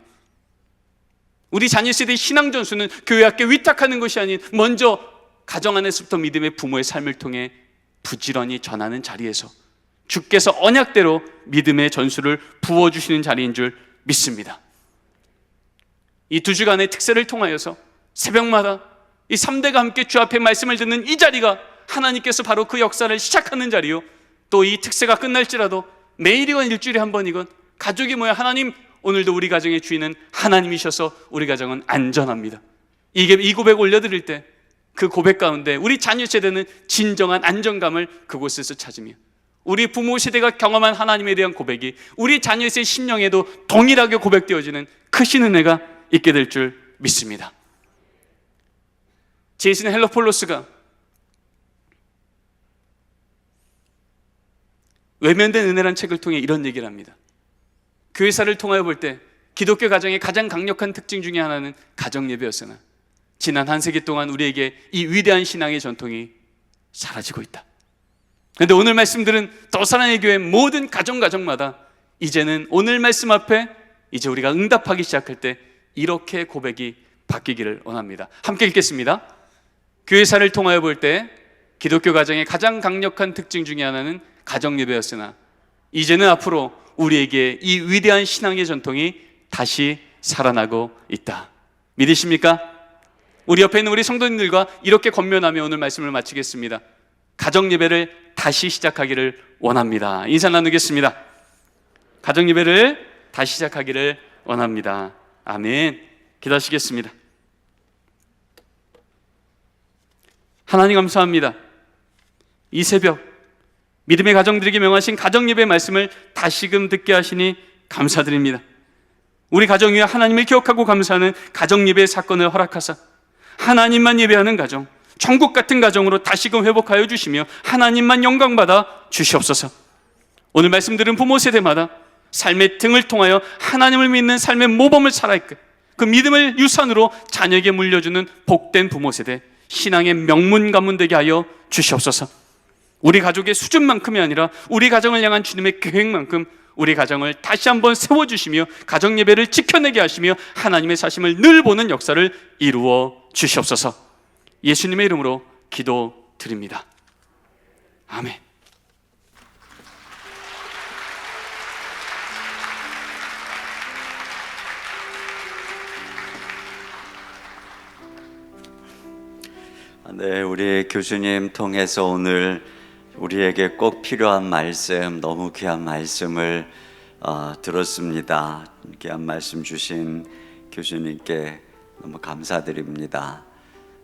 우리 자녀 세대의 신앙 전수는 교회 학교 위탁하는 것이 아닌 먼저 가정 안에서부터 믿음의 부모의 삶을 통해 부지런히 전하는 자리에서 주께서 언약대로 믿음의 전수를 부어주시는 자리인 줄 믿습니다. 이 두 주간의 특세를 통하여서 새벽마다 이 3대가 함께 주 앞에 말씀을 듣는 이 자리가 하나님께서 바로 그 역사를 시작하는 자리요, 또 이 특세가 끝날지라도 매일이건 일주일에 한 번이건 가족이 모여 하나님, 오늘도 우리 가정의 주인은 하나님이셔서 우리 가정은 안전합니다, 이 고백 올려드릴 때 그 고백 가운데 우리 자녀 세대는 진정한 안정감을 그곳에서 찾으며, 우리 부모 세대가 경험한 하나님에 대한 고백이 우리 자녀의 심령에도 동일하게 고백되어지는 크신 은혜가 있게 될 줄 믿습니다. 제이슨 헬로폴로스가 외면된 은혜란 책을 통해 이런 얘기를 합니다. 교회사를 통하여 볼 때 기독교 가정의 가장 강력한 특징 중에 하나는 가정 예배였으나 지난 한 세기 동안 우리에게 이 위대한 신앙의 전통이 사라지고 있다. 그런데 오늘 말씀들은 더 사랑의 교회 모든 가정마다 이제는 오늘 말씀 앞에 이제 우리가 응답하기 시작할 때 이렇게 고백이 바뀌기를 원합니다. 함께 읽겠습니다. 교회사를 통하여 볼 때 기독교 가정의 가장 강력한 특징 중에 하나는 가정 예배였으나 이제는 앞으로 우리에게 이 위대한 신앙의 전통이 다시 살아나고 있다. 믿으십니까? 우리 옆에 있는 우리 성도님들과 이렇게 권면하며 오늘 말씀을 마치겠습니다. 가정 예배를 다시 시작하기를 원합니다. 인사 나누겠습니다. 가정 예배를 다시 시작하기를 원합니다. 아멘. 기도하시겠습니다. 하나님 감사합니다. 이 새벽 믿음의 가정들에게 명하신 가정 예배 말씀을 다시금 듣게 하시니 감사드립니다. 우리 가정 위에 하나님을 기억하고 감사하는 가정 예배의 사건을 허락하사 하나님만 예배하는 가정, 천국 같은 가정으로 다시금 회복하여 주시며 하나님만 영광받아 주시옵소서. 오늘 말씀 들은 부모 세대마다 삶의 등을 통하여 하나님을 믿는 삶의 모범을 살아있고 그 믿음을 유산으로 자녀에게 물려주는 복된 부모 세대, 신앙의 명문 가문 되게 하여 주시옵소서. 우리 가족의 수준만큼이 아니라 우리 가정을 향한 주님의 계획만큼 우리 가정을 다시 한번 세워주시며 가정 예배를 지켜내게 하시며 하나님의 사심을 늘 보는 역사를 이루어 주시옵소서. 예수님의 이름으로 기도드립니다. 아멘. 네, 우리 교수님 통해서 오늘 우리에게 꼭 필요한 말씀, 너무 귀한 말씀을 들었습니다. 귀한 말씀 주신 교수님께 너무 감사드립니다.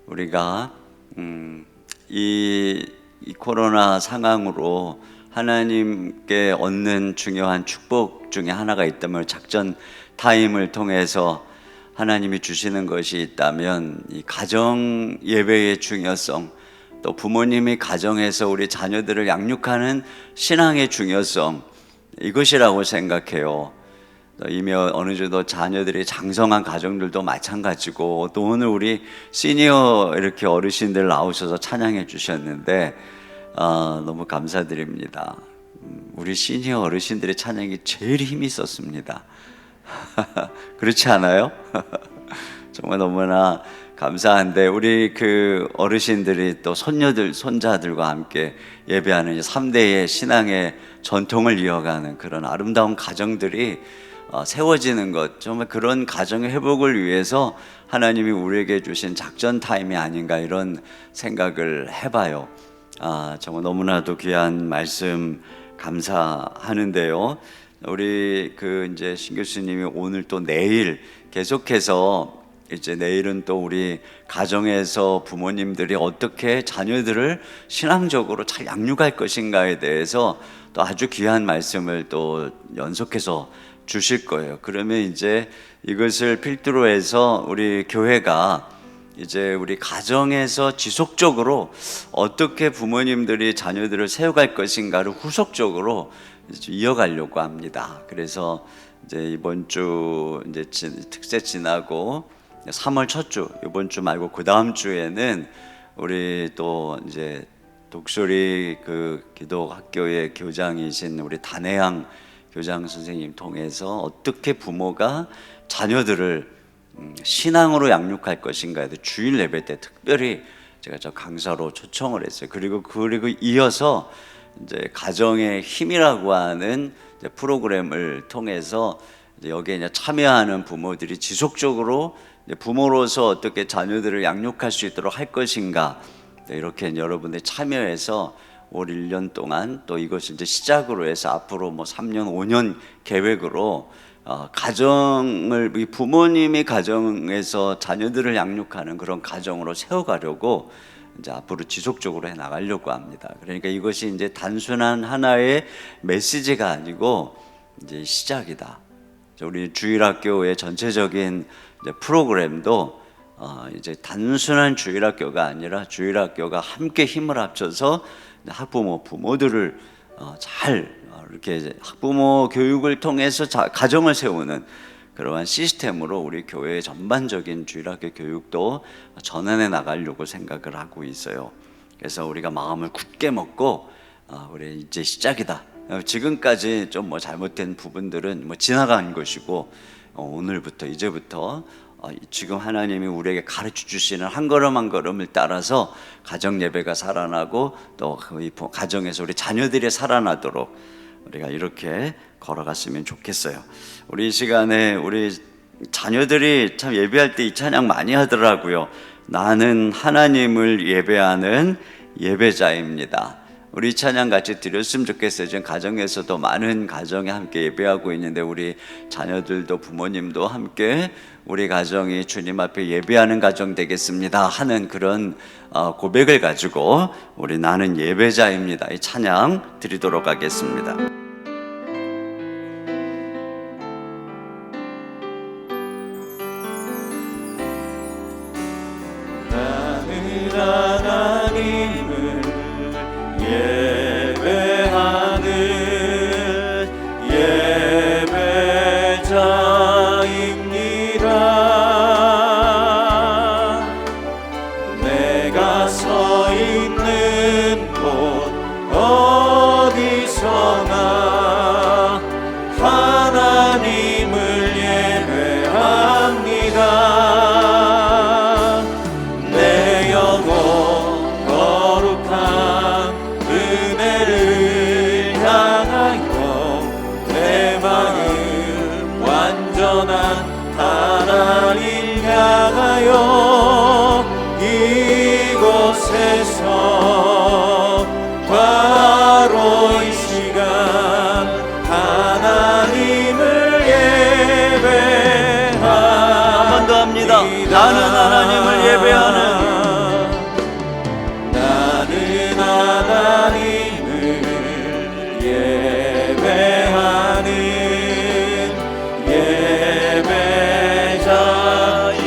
우리가 이 코로나 상황으로 하나님께 얻는 중요한 축복 중에 하나가 있다면 작전 타임을 통해서 하나님이 주시는 것이 있다면 이 가정 예배의 중요성, 또 부모님이 가정에서 우리 자녀들을 양육하는 신앙의 중요성, 이것이라고 생각해요. 이미 어느 정도 자녀들이 장성한 가정들도 마찬가지고, 또 오늘 우리 시니어 이렇게 어르신들 나오셔서 찬양해 주셨는데 너무 감사드립니다. 우리 시니어 어르신들의 찬양이 제일 힘이 있었습니다. 그렇지 않아요? 정말 너무나 감사한데, 우리 그 어르신들이 또 손녀들, 손자들과 함께 예배하는 3대의 신앙의 전통을 이어가는 그런 아름다운 가정들이 세워지는 것, 정말 그런 가정의 회복을 위해서 하나님이 우리에게 주신 작전 타임이 아닌가, 이런 생각을 해봐요. 정말 너무나도 귀한 말씀 감사하는데요. 우리 이제 신 교수님이 오늘 또 내일 계속해서 이제 내일은 또 우리 가정에서 부모님들이 어떻게 자녀들을 신앙적으로 잘 양육할 것인가에 대해서 또 아주 귀한 말씀을 또 연속해서 주실 거예요. 그러면 이제 이것을 필두로 해서 우리 교회가 이제 우리 가정에서 지속적으로 어떻게 부모님들이 자녀들을 세워갈 것인가를 후속적으로 이어가려고 합니다. 그래서 이제 이번 주 이제 특세 지나고 3월 첫 주, 이번 주 말고 그 다음 주에는 우리 또 이제 독수리 그 기도학교의 교장이신 우리 단혜양 교장 선생님 통해서 어떻게 부모가 자녀들을 신앙으로 양육할 것인가에 대해 주일 예배 때 특별히 제가 저 강사로 초청을 했어요. 그리고 이어서 이제 가정의 힘이라고 하는 이제 프로그램을 통해서 이제 여기에 이제 참여하는 부모들이 지속적으로 이제 부모로서 어떻게 자녀들을 양육할 수 있도록 할 것인가, 이렇게 여러분들이 참여해서 올 1년 동안 또 이것을 이제 시작으로 해서 앞으로 뭐 3년, 5년 계획으로 가정을, 부모님이 가정에서 자녀들을 양육하는 그런 가정으로 세워가려고 이제 앞으로 지속적으로 해 나가려고 합니다. 그러니까 이것이 이제 단순한 하나의 메시지가 아니고 이제 시작이다. 우리 주일학교의 전체적인 이제 프로그램도 이제 단순한 주일학교가 아니라 주일학교가 함께 힘을 합쳐서 학부모, 부모들을 잘 이렇게 학부모 교육을 통해서 가정을 세우는 그러한 시스템으로 우리 교회의 전반적인 주일학교 교육도 전환해 나가려고 생각을 하고 있어요. 그래서 우리가 마음을 굳게 먹고 우리 이제 시작이다. 지금까지 좀 뭐 잘못된 부분들은 뭐 지나간 것이고, 오늘부터 이제부터 지금 하나님이 우리에게 가르쳐 주시는 한 걸음 한 걸음을 따라서 가정 예배가 살아나고 또 이 가정에서 우리 자녀들이 살아나도록 우리가 이렇게 걸어갔으면 좋겠어요. 우리 이 시간에 우리 자녀들이 참 예배할 때 이 찬양 많이 하더라고요. 나는 하나님을 예배하는 예배자입니다. 우리 찬양 같이 드렸으면 좋겠어요. 지금 가정에서도 많은 가정이 함께 예배하고 있는데 우리 자녀들도 부모님도 함께 우리 가정이 주님 앞에 예배하는 가정 되겠습니다 하는 그런 고백을 가지고 우리 나는 예배자입니다 이 찬양 드리도록 하겠습니다. 나는 하나님을 예배하는 예배자입니다. 내가 서 있는 곳 어디서나 하나님을 예배합니다. 내 영혼 거룩한 은혜를 향하여 내 마음 완전한 하나님 향하여 이곳에서 바로 이 시간 하나님을 예배합니다. 한 번 더 합니다. 나는 하나님을 예배하는 나는 하나님을 예배하는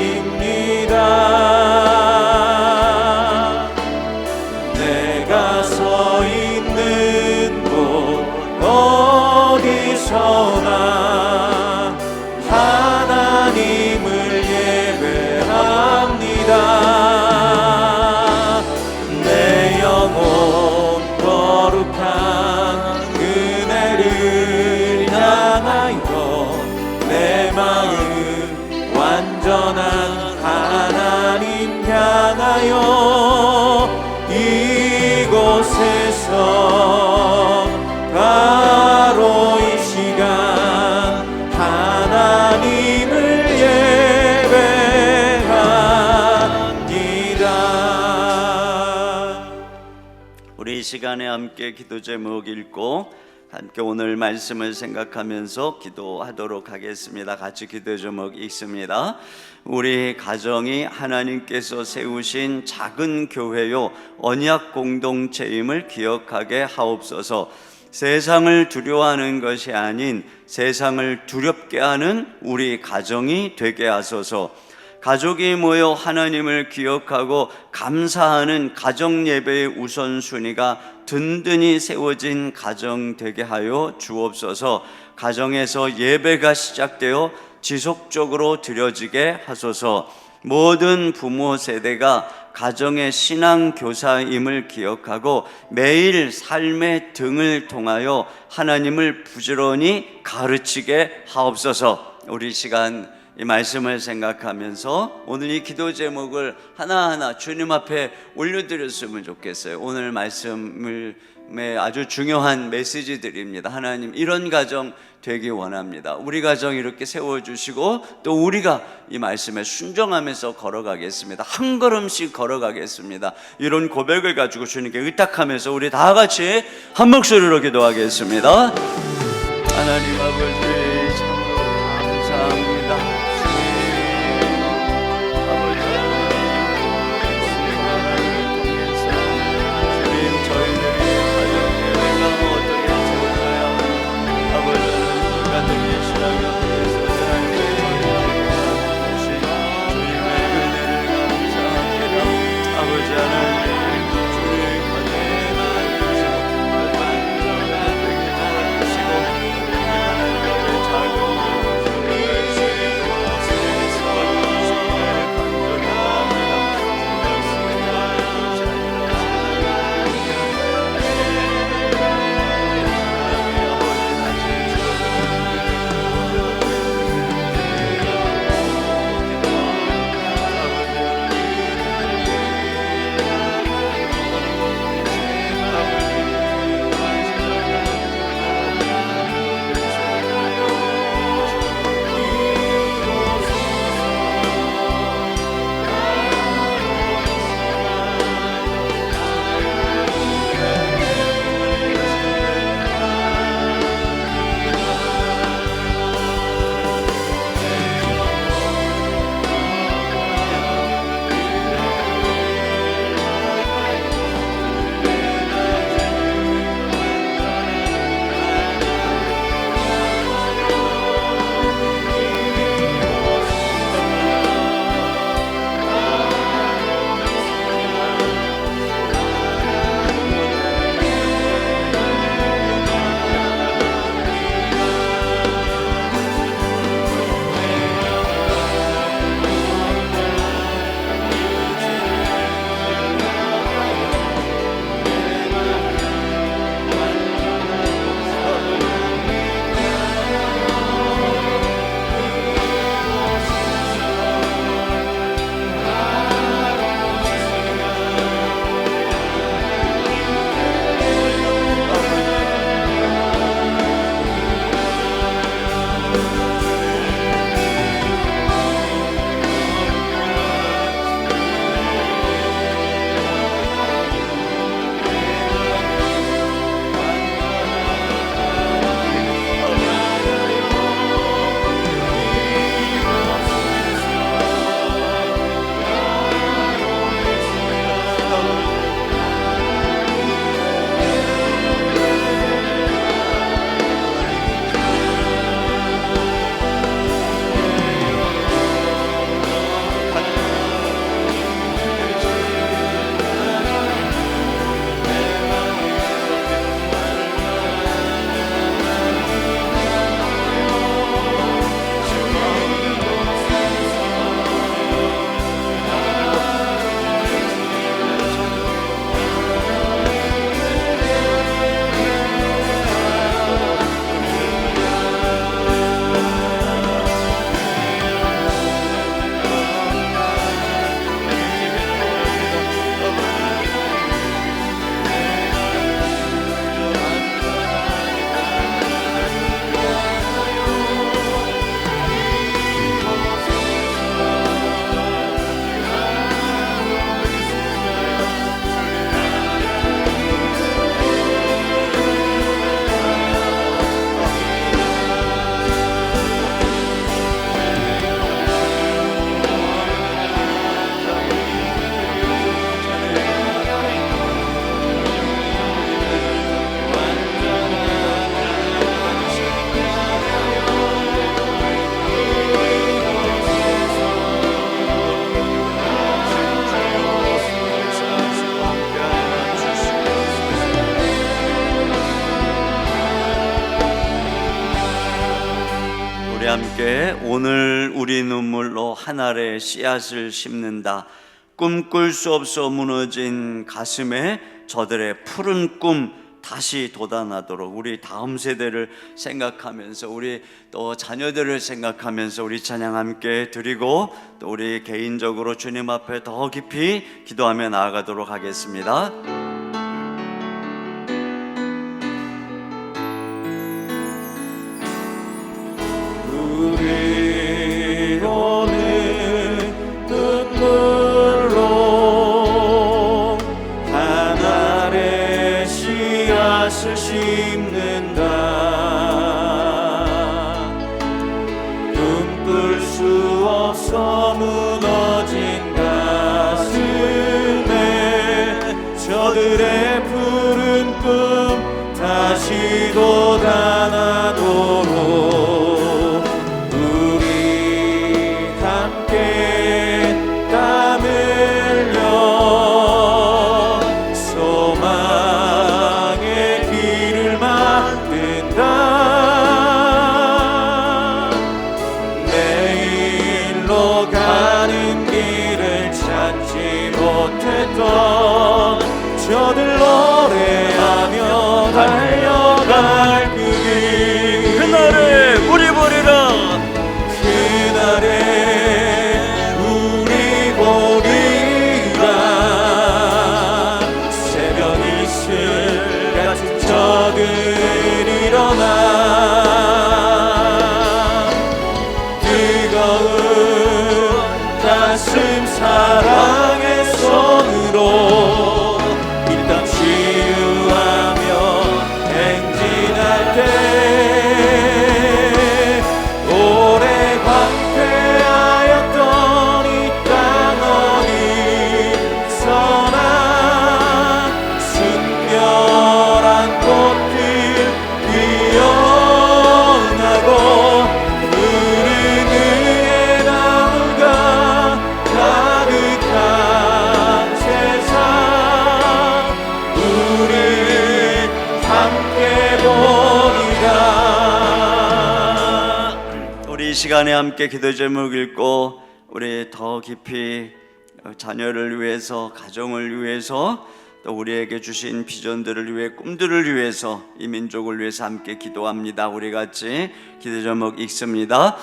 예배자입니다. 내가 서 있는 곳 어디서나 하나님을 예배합니다. 내 영혼 거룩한 은혜를 향하여 내 마음 완전한 하나님 향하여 이곳에서 바로 이 시간 하나님을 예배합니다. 우리 이 시간에 함께 기도 제목 읽고 함께 오늘 말씀을 생각하면서 기도하도록 하겠습니다. 같이 기도 제목 읽습니다. 우리 가정이 하나님께서 세우신 작은 교회요 언약 공동체임을 기억하게 하옵소서. 세상을 두려워하는 것이 아닌 세상을 두렵게 하는 우리 가정이 되게 하소서. 가족이 모여 하나님을 기억하고 감사하는 가정 예배의 우선순위가 든든히 세워진 가정 되게 하여 주옵소서. 가정에서 예배가 시작되어 지속적으로 드려지게 하소서. 모든 부모 세대가 가정의 신앙 교사임을 기억하고 매일 삶의 등을 통하여 하나님을 부지런히 가르치게 하옵소서. 우리 시간 이 말씀을 생각하면서 오늘 이 기도 제목을 하나하나 주님 앞에 올려드렸으면 좋겠어요. 오늘 말씀을 아주 중요한 메시지들입니다. 하나님 이런 가정 되기 원합니다. 우리 가정 이렇게 세워주시고 또 우리가 이 말씀에 순종하면서 걸어가겠습니다. 한 걸음씩 걸어가겠습니다. 이런 고백을 가지고 주님께 의탁하면서 우리 다 같이 한 목소리로 기도하겠습니다. 하나님 아버지 참으로 감사합니다. 함께 오늘 우리 눈물로 한 알의 씨앗을 심는다. 꿈꿀 수 없어 무너진 가슴에 저들의 푸른 꿈 다시 돋아나도록 우리 다음 세대를 생각하면서 우리 또 자녀들을 생각하면서 우리 찬양 함께 드리고 또 우리 개인적으로 주님 앞에 더 깊이 기도하며 나아가도록 하겠습니다. 우리로는 눈물로 하늘의 씨앗을 심는다. 꿈꿀 수 없어 무너진 가슴에 저들의 푸른 꿈 다시 돋아나도록 저들 노래하며 달려갈 그 길 그날에 우리 보리라 그날에 우리 보리라 새벽 이슬 같은 저들 일어나 뜨거운 가슴 사랑의 손으로 이 시간에 함께 기도 제목 읽고 우리 더 깊이 자녀를 위해서 가정을 위해서 또 우리에게 주신 비전들을 위해 꿈들을 위해서 이 민족을 위해서 함께 기도합니다. 우리 같이 기도 제목 읽습니다.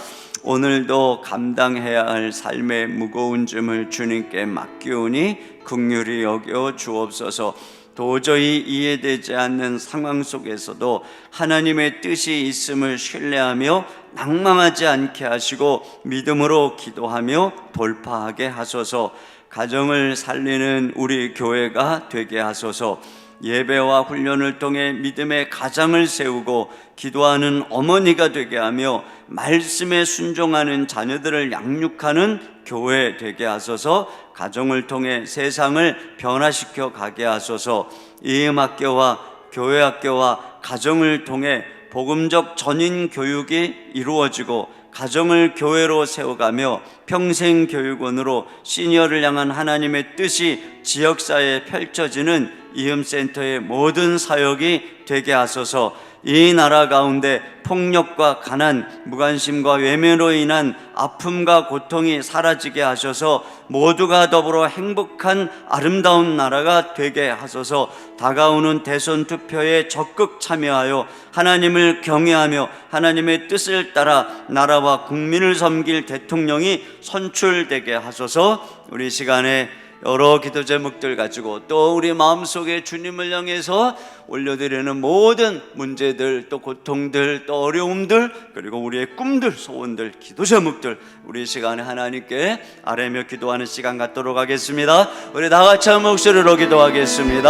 오늘도 감당해야 할 삶의 무거운 짐을 주님께 맡기오니 긍휼히 여겨 주옵소서. 도저히 이해되지 않는 상황 속에서도 하나님의 뜻이 있음을 신뢰하며 낭망하지 않게 하시고 믿음으로 기도하며 돌파하게 하소서. 가정을 살리는 우리 교회가 되게 하소서. 예배와 훈련을 통해 믿음의 가장을 세우고 기도하는 어머니가 되게 하며 말씀에 순종하는 자녀들을 양육하는 교회 되게 하소서. 가정을 통해 세상을 변화시켜 가게 하소서. 이음학교와 교회학교와 가정을 통해 복음적 전인 교육이 이루어지고 가정을 교회로 세워가며 평생교육원으로 시니어를 향한 하나님의 뜻이 지역사회에 펼쳐지는 이음센터의 모든 사역이 되게 하소서. 이 나라 가운데 폭력과 가난, 무관심과 외면으로 인한 아픔과 고통이 사라지게 하셔서 모두가 더불어 행복한 아름다운 나라가 되게 하소서. 다가오는 대선 투표에 적극 참여하여 하나님을 경외하며 하나님의 뜻을 따라 나라와 국민을 섬길 대통령이 선출되게 하소서. 우리 시간에 여러 기도 제목들 가지고 또 우리 마음속에 주님을 향해서 올려드리는 모든 문제들, 또 고통들, 또 어려움들, 그리고 우리의 꿈들, 소원들, 기도 제목들 우리 시간에 하나님께 아뢰며 기도하는 시간 갖도록 하겠습니다. 우리 다 같이 한 목소리로 기도하겠습니다.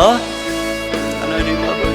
하나님 아버지,